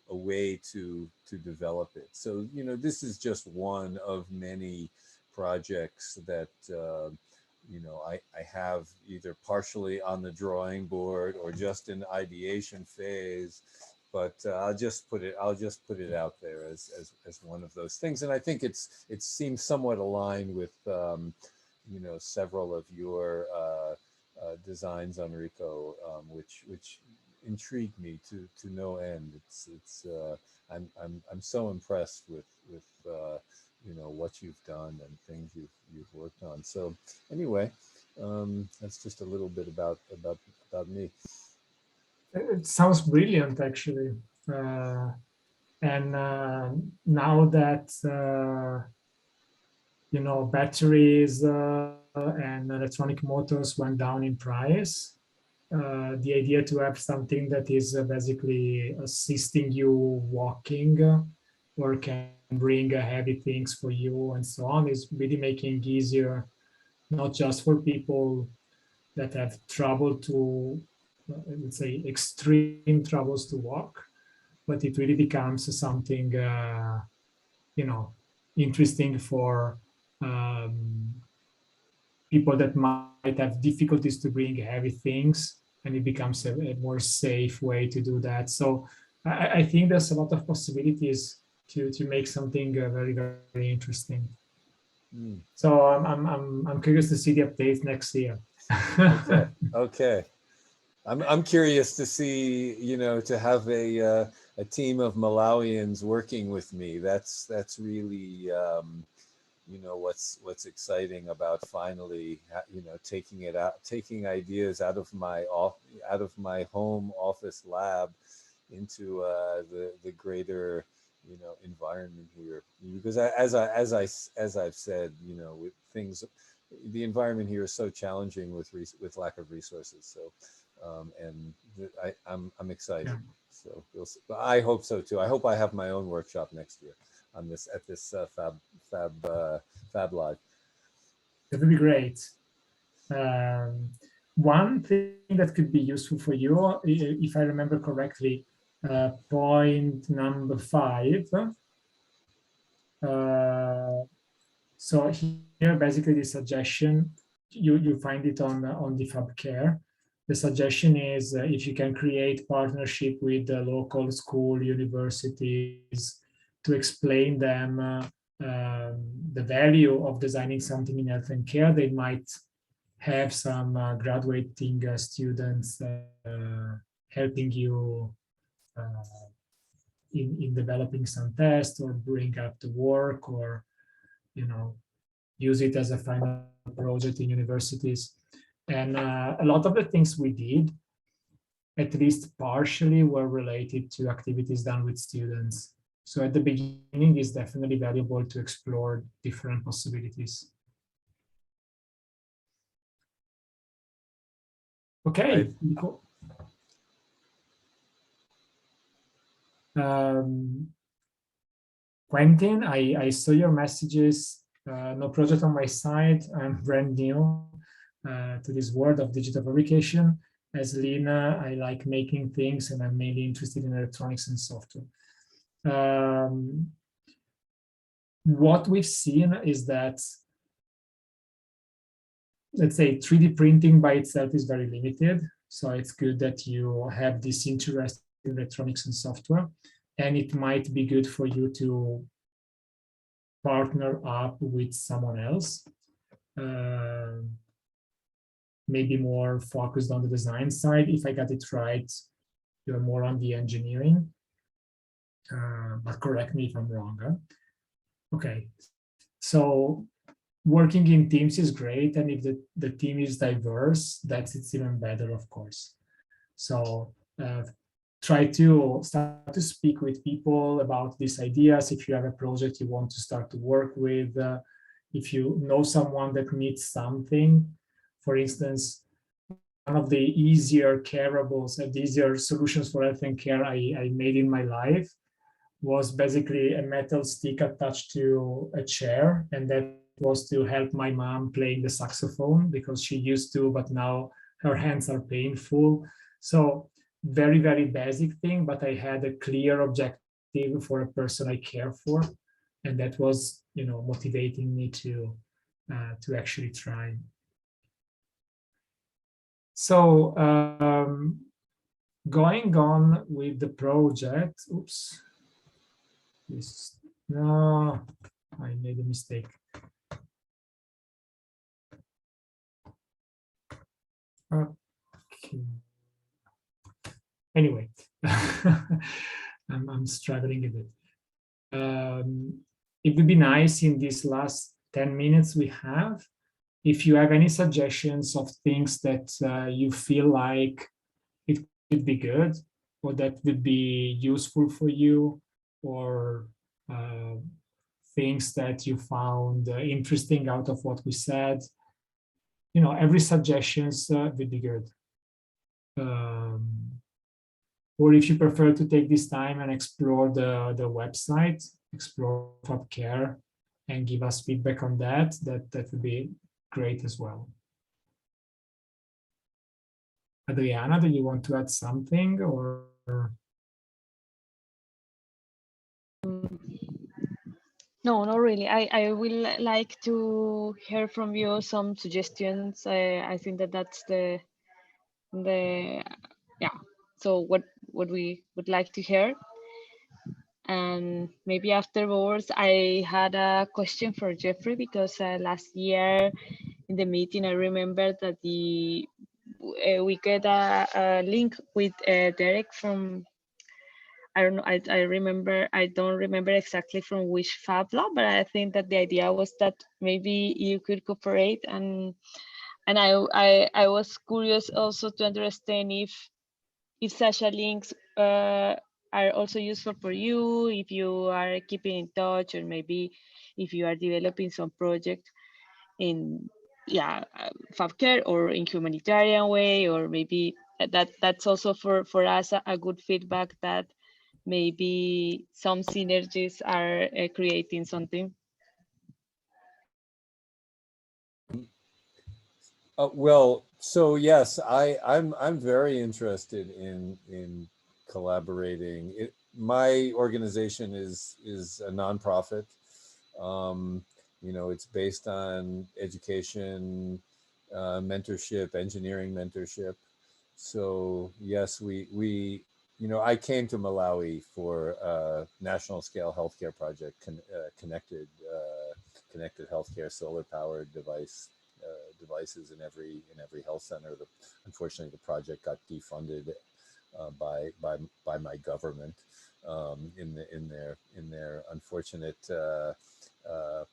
way to develop it. So this is just one of many projects that I have either partially on the drawing board or just in ideation phase. But I'll just put it out there as one of those things. And I think it seems somewhat aligned with several of your designs, Enrico, which intrigued me to no end. I'm so impressed with what you've done and things you've worked on. So anyway, that's just a little bit about me. It sounds brilliant, actually. And now that batteries and electronic motors went down in price, the idea to have something that is basically assisting you walking or can bring heavy things for you and so on is really making it easier, not just for people that have trouble to, let's say, extreme troubles to walk, but it really becomes something, interesting for people that might have difficulties to bring heavy things, and it becomes a more safe way to do that. So I think there's a lot of possibilities to make something very, very interesting. So I'm curious to see the updates next year. Okay. I'm curious to see, to have a team of Malawians working with me. That's really, what's exciting about finally, taking ideas out of my home office lab into the greater, environment here. Because as I've said, with things, the environment here is so challenging with lack of resources. So. I'm excited. Yeah. So I hope so too. I hope I have my own workshop next year on this at this FabLab. That would be great. One thing that could be useful for you, if I remember correctly, point number 5. So here, basically, the suggestion you find it on the FabCare. The suggestion is if you can create partnership with the local school universities to explain them the value of designing something in health and care, they might have some graduating students helping you in developing some tests or bring up the work, or use it as a final project in universities. And a lot of the things we did, at least partially, were related to activities done with students. So at the beginning, it's definitely valuable to explore different possibilities. Okay. Quentin, I saw your messages. No project on my side. I'm brand new to this world of digital fabrication. As Lina, I like making things, and I'm mainly interested in electronics and software. What we've seen is that, let's say, 3D printing by itself is very limited. So it's good that you have this interest in electronics and software, and it might be good for you to partner up with someone else, maybe more focused on the design side. If I got it right, you're more on the engineering, but correct me if I'm wrong. Huh? Okay, so working in teams is great, and if the team is diverse, it's even better, of course. So try to start to speak with people about these ideas. If you have a project you want to start to work with, if you know someone that needs something, for instance, one of the easier careables and easier solutions for health and care I made in my life was basically a metal stick attached to a chair, and that was to help my mom playing the saxophone because she used to, but now her hands are painful. So very, very basic thing, but I had a clear objective for a person I care for, and that was, motivating me to actually try. So going on with the project. Oops. No, I made a mistake. Okay. Anyway, I'm struggling a bit. It would be nice in these last 10 minutes we have, if you have any suggestions of things that you feel like it could be good, or that would be useful for you, or things that you found interesting out of what we said. Every suggestions would be good. Or if you prefer to take this time and explore the website, explore FabCare, and give us feedback on that would be great as well. Adriana, do you want to add something, or? No, not really. I will like to hear from you some suggestions. I think that's the yeah. So what we would like to hear. And maybe afterwards, I had a question for Jeffrey, because last year in the meeting, I remember that we get a link with Derek from, I don't know, I don't remember exactly from which FabLab, but I think that the idea was that maybe you could cooperate, and I was curious also to understand if such a links are also useful for you, if you are keeping in touch, or maybe if you are developing some project in FabCare or in humanitarian way, or maybe that's also for us a good feedback that maybe some synergies are creating something. Well, so yes, I'm very interested in collaborating. My organization is a nonprofit. It's based on education, mentorship, engineering mentorship. So yes, we I came to Malawi for a national scale healthcare project, connected healthcare solar powered device devices in every health center. Unfortunately, the project got defunded by my government in their unfortunate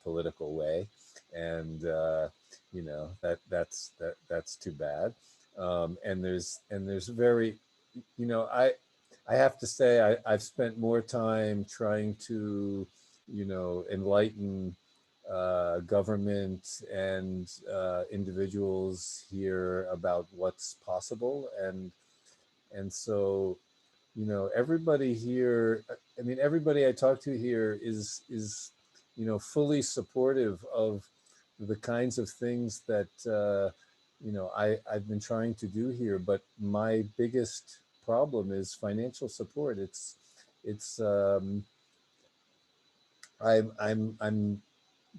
political way, and you know, that's too bad. And there's very, you know, I have to say I've spent more time trying to, you know, enlighten government and individuals here about what's possible, and so, you know, everybody here, I mean, everybody I talk to here is, you know, fully supportive of the kinds of things that, you know, I've been trying to do here. But my biggest problem is financial support. I'm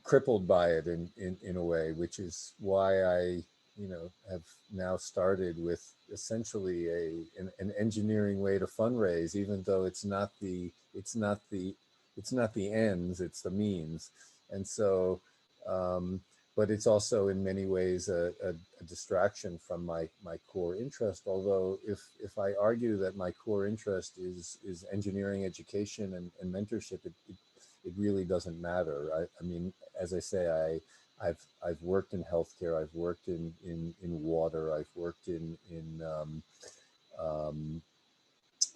crippled by it in a way, which is why I, you know, have now started with essentially an engineering way to fundraise, even though it's not the ends, it's the means. And so, but it's also in many ways a distraction from my core interest. Although if I argue that my core interest is engineering education and mentorship, it really doesn't matter. I mean, as I say, I've worked in healthcare, I've worked in water, I've worked in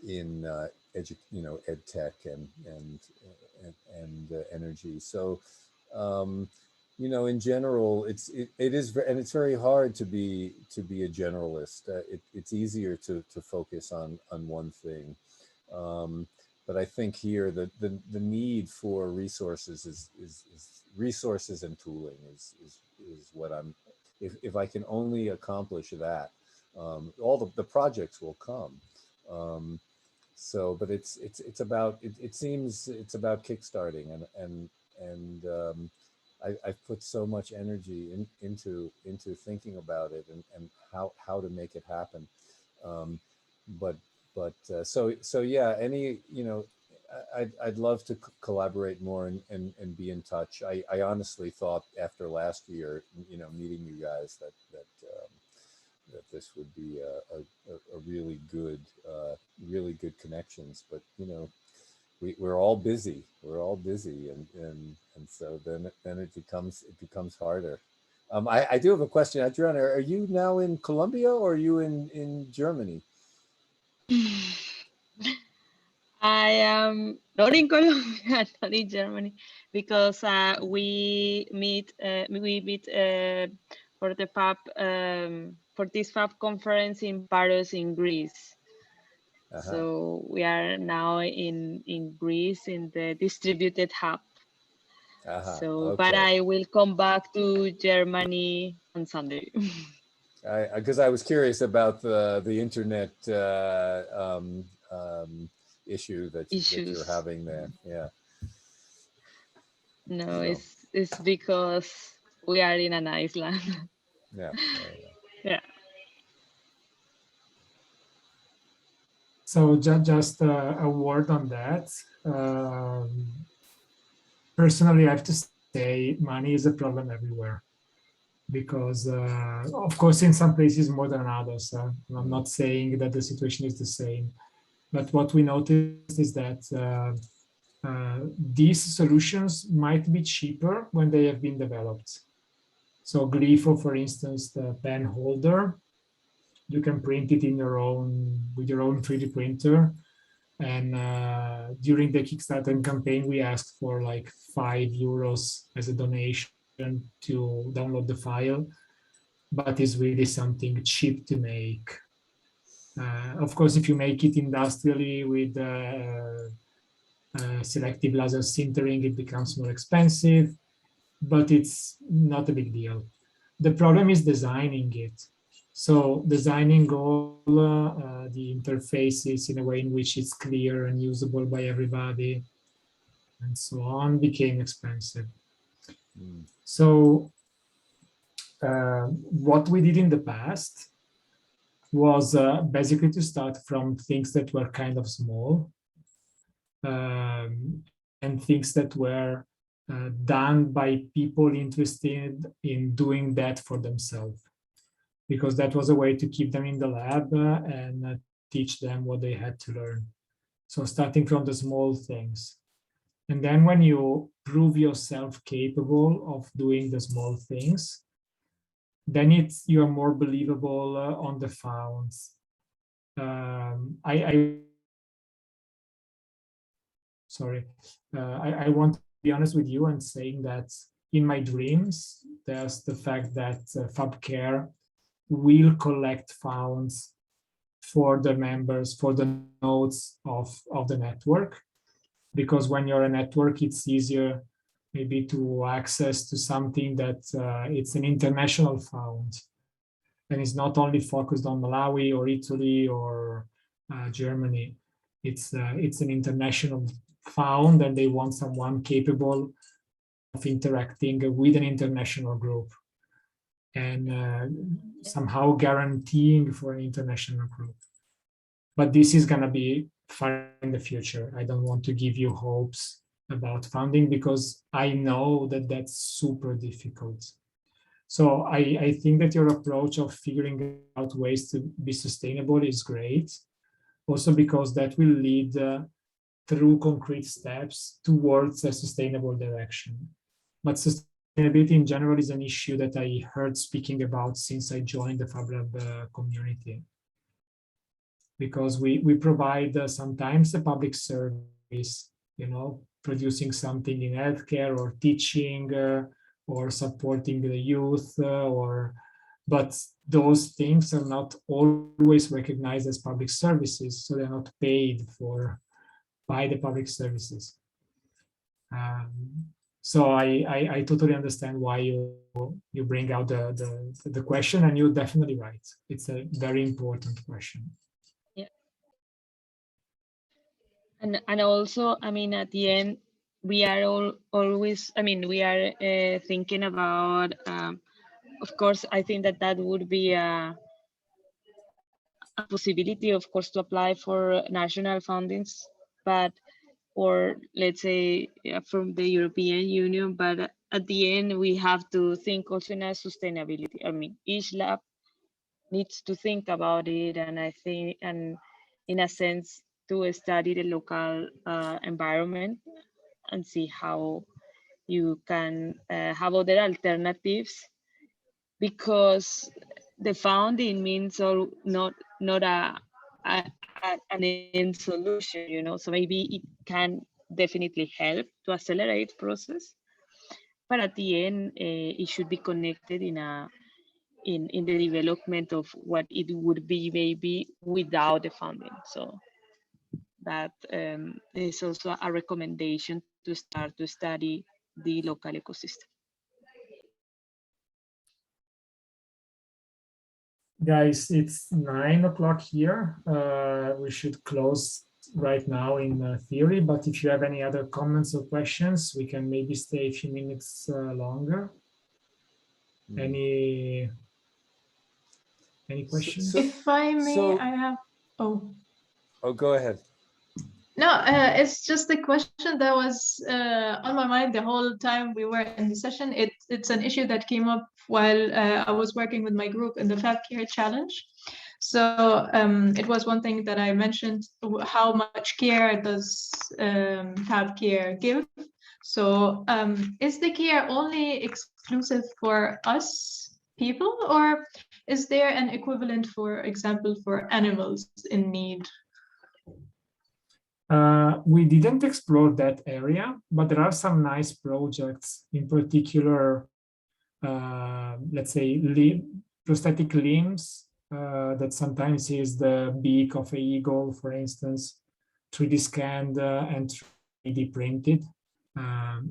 you know, ed tech and energy. So, you know, in general, it is, and it's very hard to be a generalist. It's easier to focus on one thing. But I think here the need for resources is resources and tooling is what I'm. If I can only accomplish that, all the projects will come. So, but it's about, it seems it's about kickstarting, and I've put so much energy into thinking about it and how to make it happen. But so yeah, any, you know, I'd love to collaborate more and be in touch. I honestly thought after last year, you know, meeting you guys, that this would be a really good connections. But you know, we're all busy. And so then it becomes harder. I do have a question, Adriana. Are you now in Colombia or are you in Germany? I am not in Colombia, not in Germany, because we meet for the Fab for this Fab conference in Paris, in Greece. So we are now in Greece in the distributed hub. So, okay. but I will come back to Germany on Sunday. Because I was curious about the internet issue that you're having there. Yeah. No, so. It's because we are in an island. Yeah. Yeah. So just a word on that. Personally, I have to say money is a problem everywhere, because of course in some places more than others. I'm not saying that the situation is the same, but what we noticed is that these solutions might be cheaper when they have been developed. So Glypho, for instance, the pen holder, you can print it in with your own 3D printer. And during the Kickstarter campaign, we asked for like €5 as a donation to download the file, but it's really something cheap to make. Of course, if you make it industrially with selective laser sintering, it becomes more expensive, but it's not a big deal. The problem is designing it. So designing all the interfaces in a way in which it's clear and usable by everybody and so on became expensive. So what we did in the past was basically to start from things that were kind of small and things that were done by people interested in doing that for themselves, because that was a way to keep them in the lab and teach them what they had to learn. So starting from the small things. And then when you prove yourself capable of doing the small things, then you're more believable on the founds. I want to be honest with you and saying that in my dreams, there's the fact that FabCare will collect founds for the members, for the nodes of the network. Because when you're a network, it's easier maybe to access to something that it's an international found. And it's not only focused on Malawi or Italy or Germany. It's an international found, and they want someone capable of interacting with an international group and somehow guaranteeing for an international group. But this is going to be far in the future. I don't want to give you hopes about funding because I know that that's super difficult. So I think that your approach of figuring out ways to be sustainable is great. Also because that will lead through concrete steps towards a sustainable direction. But sustainability in general is an issue that I heard speaking about since I joined the FabLab community. Because we provide sometimes a public service, producing something in healthcare or teaching or supporting the youth, but those things are not always recognized as public services, so they're not paid for by the public services. So I totally understand why you bring out the question, and you're definitely right. It's a very important question. Yeah. And also, I mean, at the end, we are always, I mean, we are thinking about, of course, I think that would be a possibility, of course, to apply for national fundings, but, or let's say from the European Union, but at the end, we have to think also in a sustainability. I mean, each lab needs to think about it, and I think, and in a sense, to study the local environment and see how you can have other alternatives, because the founding means not an end solution, so maybe it can definitely help to accelerate process, but at the end it should be connected in the development of what it would be maybe without the funding. So that is also a recommendation to start to study the local ecosystem. Guys, it's 9 o'clock here. We should close right now in theory, but if you have any other comments or questions, we can maybe stay a few minutes longer. Any questions? If I may, I have, Oh, go ahead. No, it's just a question that was on my mind the whole time we were in the session. It's an issue that came up while I was working with my group in the FabCare challenge. So it was one thing that I mentioned, how much care does FabCare give? So is the care only exclusive for us people, or is there an equivalent, for example, for animals in need? We didn't explore that area, but there are some nice projects, in particular, let's say, prosthetic limbs, that sometimes is the beak of an eagle, for instance, 3D scanned and 3D printed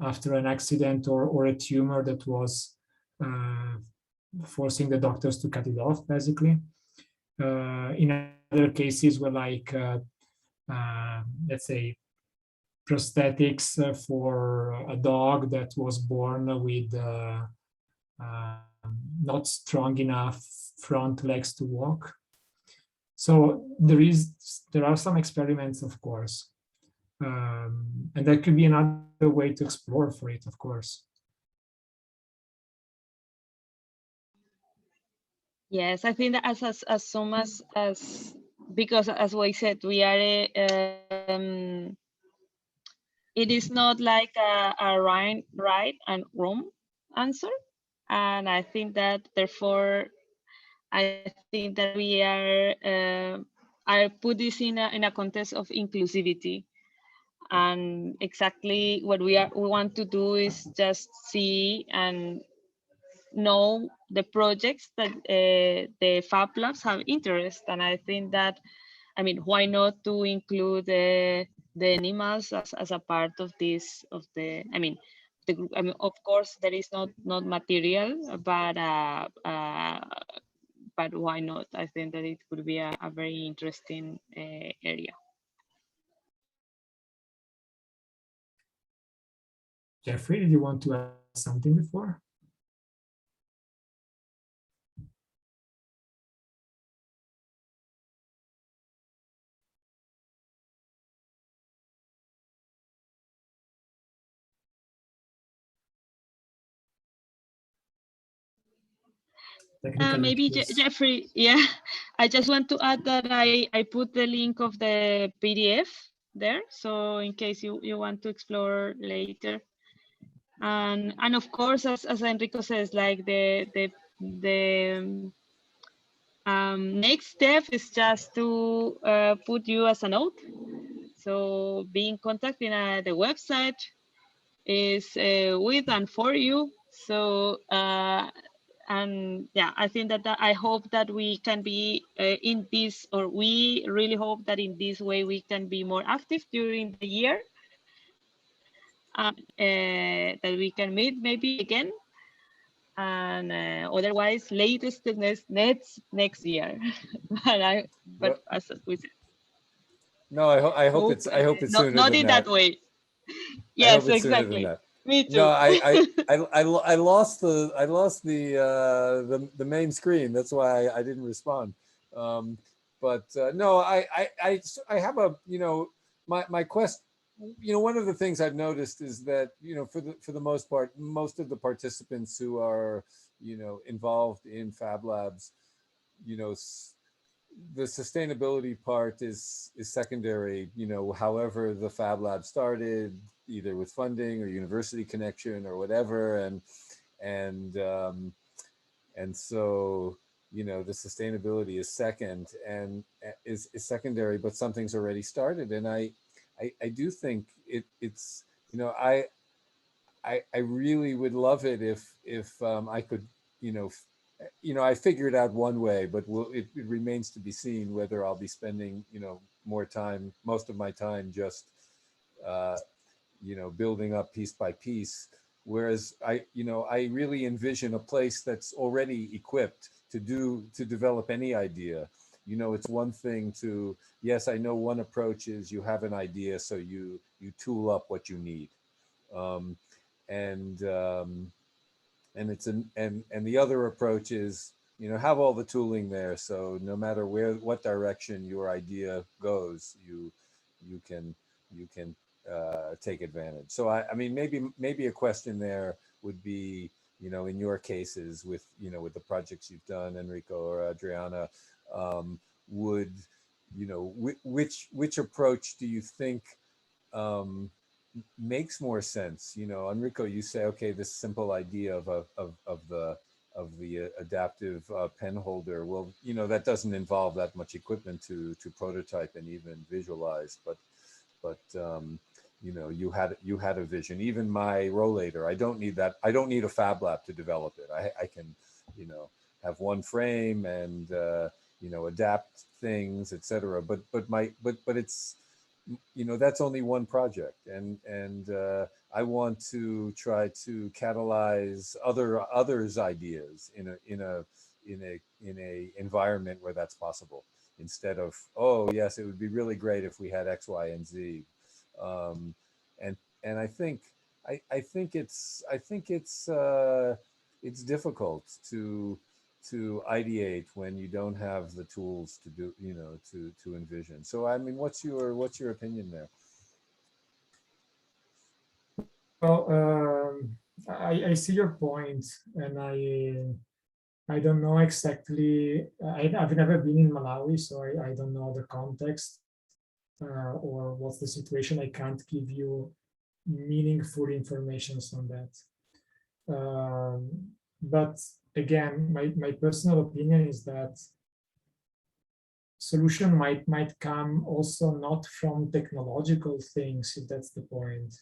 after an accident or a tumor that was forcing the doctors to cut it off, basically. In other cases, were like let's say, prosthetics for a dog that was born with not strong enough front legs to walk. So there are some experiments, of course. And that could be another way to explore for it, of course. Yes, I think that as soon as because as we said, we are it is not like a right and wrong answer, and I think that therefore I think that we are put this in a context of inclusivity, and exactly what we want to do is just see and know the projects that the FabLabs have interest, and I think that, I mean, why not to include the animals as a part of this of the, I mean, the group. I mean, of course, there is not material, but why not? I think that it could be a very interesting area. Jeffrey, did you want to add something before? Maybe Jeffrey, yeah. I just want to add that I put the link of the PDF there, so in case you want to explore later. And of course, as Enrico says, like the next step is just to put you as a note. So be in contact in the website is with and for you. So and yeah, I think that I hope that we can be in this, or we really hope that in this way we can be more active during the year, that we can meet maybe again, and otherwise latest the next year. But as we said, No, I hope it's sooner not than in that. that way. I hope Yes, it's sooner than exactly. that. Me too. No, I lost the main screen. That's why I didn't respond. But no, I have a, you know, my quest. You know, one of the things I've noticed is that, you know, for the most part, most of the participants who are, you know, involved in Fab Labs, you know, the sustainability part is secondary. You know, however the Fab Lab started, either with funding or university connection or whatever, and and so, you know, the sustainability is second and is secondary, but something's already started. And I do think it's, you know, I really would love it if I could, you know, you know, I figured out one way, but it remains to be seen whether I'll be spending, you know, more time, most of my time, just uh, you know, building up piece by piece. Whereas you know, I really envision a place that's already equipped to develop any idea. You know, it's one thing to, yes, I know one approach is you have an idea, so you tool up what you need. Um, and and it's an and the other approach is, you know, have all the tooling there, so no matter what direction your idea goes, you can you can take advantage. So I mean, maybe a question there would be, you know, in your cases with, you know, with the projects you've done, Enrico or Adriana, would, you know, which approach do you think um, makes more sense? You know, Enrico, you say, okay, this simple idea of the adaptive pen holder. Well, you know, that doesn't involve that much equipment to prototype and even visualize. But you know, you had a vision. Even my rollator, I don't need that. I don't need a Fab Lab to develop it. I can, you know, have one frame and you know, adapt things, etc. But it's, you know, that's only one project, and I want to try to catalyze others ideas in a environment where that's possible, instead of, oh yes, it would be really great if we had X, Y, and Z. um, and it's difficult to ideate when you don't have the tools to do, you know, to envision. So I mean, what's your opinion there? Well, I see your point, and I don't know exactly. I've never been in Malawi, so I don't know the context or what's the situation. I can't give you meaningful information on that. But again, my personal opinion is that solution might come also not from technological things, if that's the point.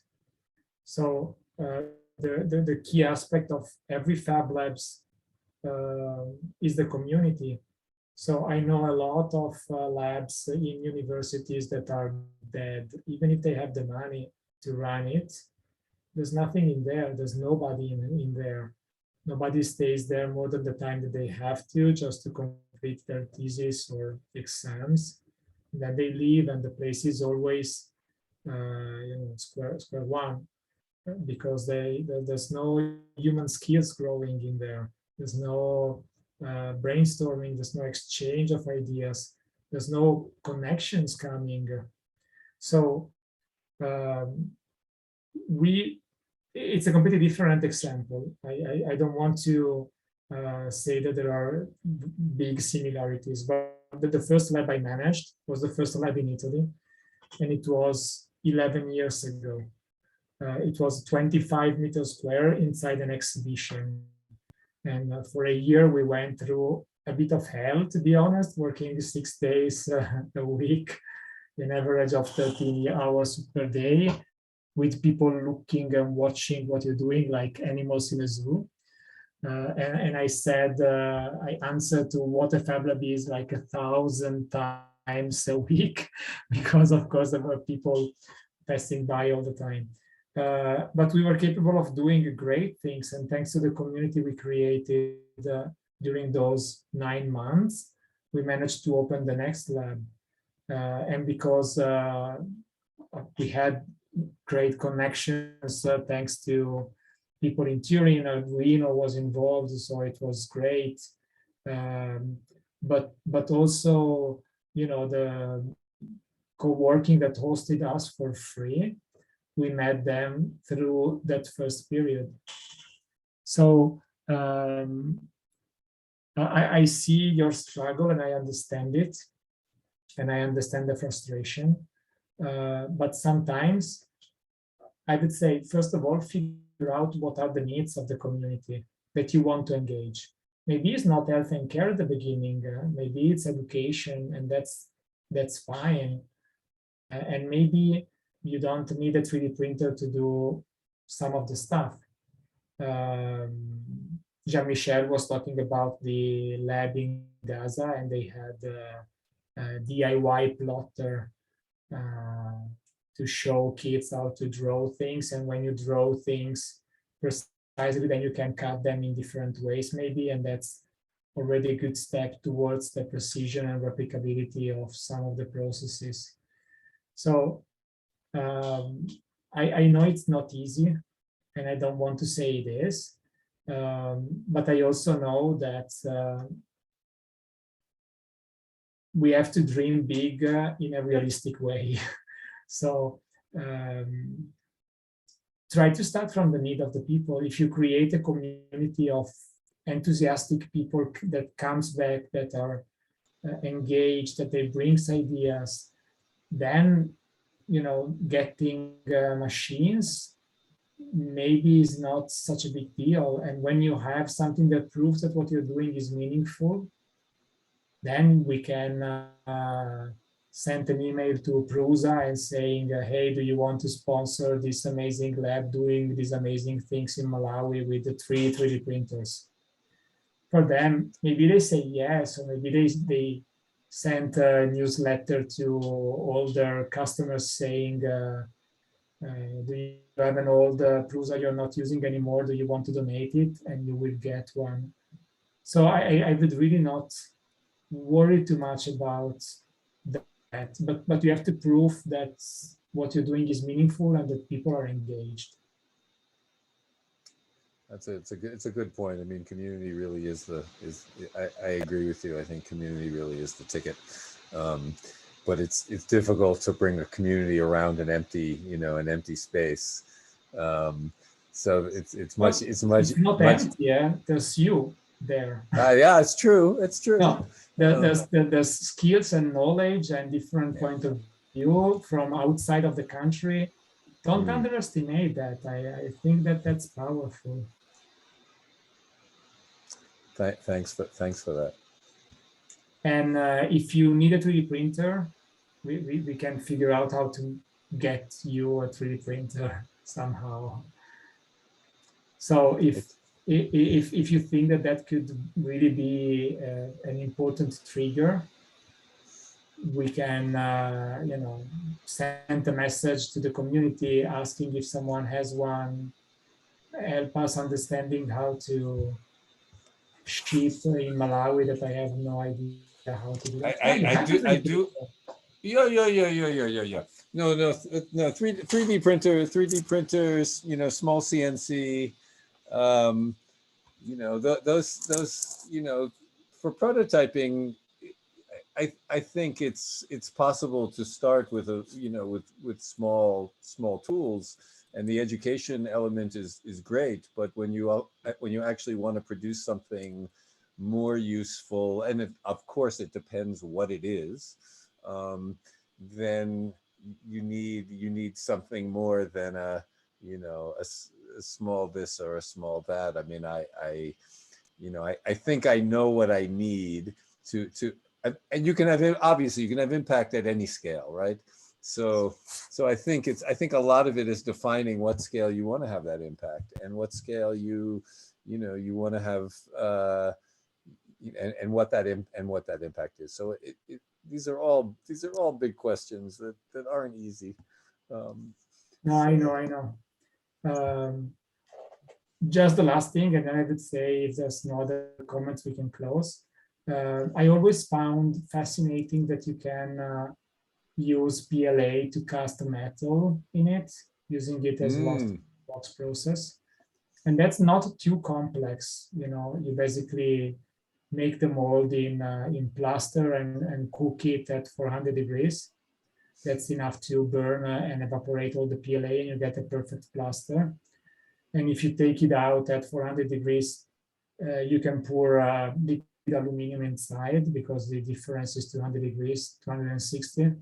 So the key aspect of every FabLabs is the community. So I know a lot of labs in universities that are dead, even if they have the money to run it. There's nothing in there. There's nobody in there. Nobody stays there more than the time that they have to, just to complete their thesis or exams. And then they leave, and the place is always, square one, because there's no human skills growing in there. There's no brainstorming. There's no exchange of ideas. There's no connections coming. So it's a completely different example. I don't want to say that there are big similarities, but the first lab I managed was the first lab in Italy, and it was 11 years ago. It was 25 meters square inside an exhibition. And for a year, we went through a bit of hell, to be honest, working 6 days a week, an average of 13 hours per day, with people looking and watching what you're doing like animals in a zoo. And I said, I answered to what a FabLab is like 1,000 times a week, because of course there were people passing by all the time. But we were capable of doing great things, and thanks to the community we created during those 9 months, we managed to open the next lab. And because we had great connections, thanks to people in Turin, Arduino was involved, so it was great. But also, the co-working that hosted us for free, we met them through that first period. So I see your struggle, and I understand it, and I understand the frustration. But sometimes I would say, first of all, figure out what are the needs of the community that you want to engage. Maybe it's not health and care at the beginning, maybe it's education, and that's fine. And maybe you don't need a 3D printer to do some of the stuff. Jean-Michel was talking about the lab in Gaza, and they had a DIY plotter to show kids how to draw things. And when you draw things precisely, then you can cut them in different ways maybe, and that's already a good step towards the precision and replicability of some of the processes. So I know it's not easy, and I don't want to say it is, but I also know that we have to dream big in a realistic way. So try to start from the need of the people. If you create a community of enthusiastic people that comes back, that are engaged, that they brings ideas, then getting machines maybe is not such a big deal. And when you have something that proves that what you're doing is meaningful, then we can send an email to Prusa and saying, hey, do you want to sponsor this amazing lab doing these amazing things in Malawi with the 3D printers? For them, maybe they say yes, or maybe they sent a newsletter to all their customers saying, do you have an old Prusa you're not using anymore? Do you want to donate it? And you will get one. So I would really not worry too much about that, but you have to prove that what you're doing is meaningful and that people are engaged. It's a good point. I mean, community really is I agree with you. I think community really is the ticket. But it's difficult to bring a community around an empty space. So it's Well, much it's not much. empty, yeah. There's you there. Yeah, it's true. It's true. No, there's skills and knowledge and different point of view from outside of the country. Don't underestimate that. I think that that's powerful. Thanks for that. And if you need a 3D printer, we can figure out how to get you a 3D printer somehow. So if you think that that could really be an important trigger, we can send a message to the community asking if someone has one, help us understanding how to ship in Malawi that I have no idea how to do that. I do. Yeah. No, 3D printers, small CNC, those, for prototyping, I think it's possible to start with with small tools, and the education element is great. But when you actually want to produce something more useful, and of course it depends what it is, then you need something more than a small this or a small that. I mean, I think I know what I need to and you can have, obviously you can have impact at any scale, right? So I think a lot of it is defining what scale you want to have that impact, and what scale you want to have, and what that impact is. So these are all big questions that aren't easy. No, I know. Just the last thing, and then I would say if there's no other comments, we can close. I always found fascinating that you can use PLA to cast a metal in it, using it as a box process. And that's not too complex. You basically make the mold in plaster and cook it at 400 degrees. That's enough to burn and evaporate all the PLA, and you get a perfect plaster. And if you take it out at 400 degrees, you can pour liquid aluminum inside, because the difference is 200 degrees, 260.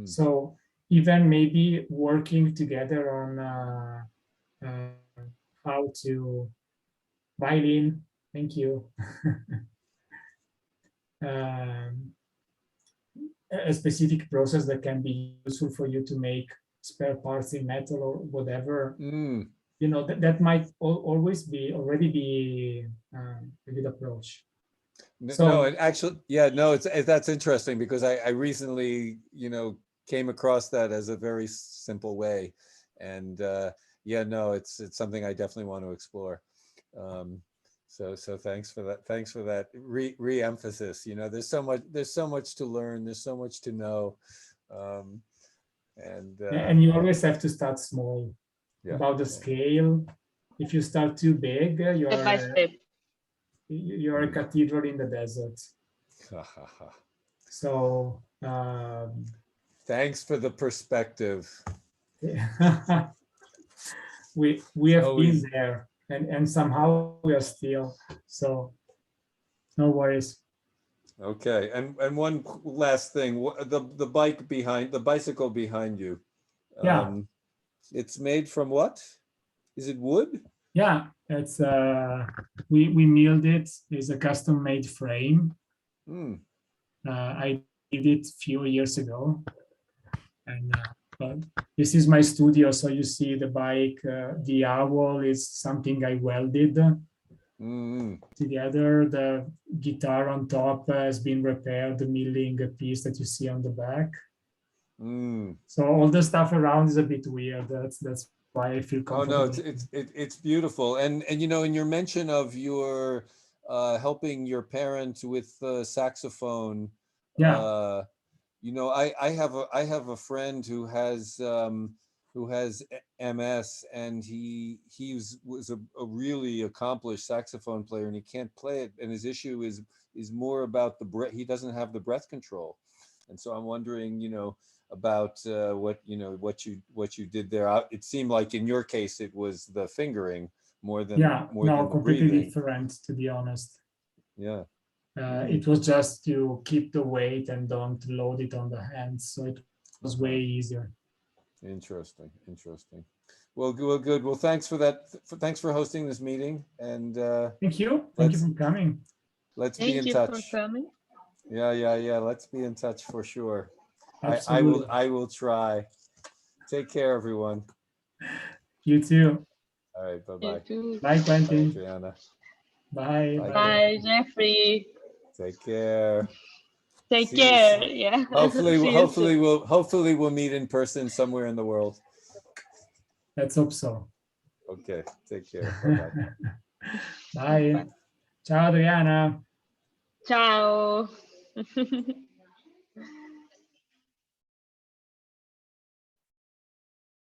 So even maybe working together on how to violin, thank you, a specific process that can be useful for you to make spare parts in metal or whatever. That might already be a good approach. No, it actually, yeah, no, that's interesting, because I recently, came across that as a very simple way, and yeah, no, it's something I definitely want to explore. So thanks for that. Thanks for that re-emphasis. There's so much to learn. There's so much to know, and you always have to start small. Yeah, about the scale. If you start too big, Step by step. You're a cathedral in the desert. So thanks for the perspective. we have been there, and somehow we are still. So no worries. Okay, and one last thing, the bicycle behind you. Yeah. It's made from what? Is it wood? Yeah, it's we milled it. It's a custom-made frame. I did it a few years ago, and this is my studio. So you see the bike, the owl is something I welded together. The guitar on top has been repaired, the milling piece that you see on the back. So all the stuff around is a bit weird. That's why I feel comfortable. Oh no, it's beautiful. And in your mention of your helping your parents with saxophone. Yeah. I have a friend who has MS, and he was a really accomplished saxophone player, and he can't play it. And his issue is more about the breath. He doesn't have the breath control. And so I'm wondering, about what you did there. It seemed like in your case it was the fingering more than Yeah, more no, than the completely breathing. different, to be honest. Yeah. It was just you keep the weight and don't load it on the hands, so it was way easier. Interesting. Well, good. Well, thanks for that. Thanks for hosting this meeting, and Thank you for coming. let's be Thank in you touch. for coming. Yeah. Let's be in touch for sure. Absolutely. I will try. Take care, everyone. You too. All right. You Bye-bye. too. Bye, Bye, Quentin. Adriana. Bye. Bye, Bye, Jeffrey. Take care. Take See you care. soon. Yeah. Hopefully, See you soon. hopefully we'll meet in person somewhere in the world. Let's hope so. Okay. Take care. Bye-bye. Bye. Ciao, Adriana. Ciao.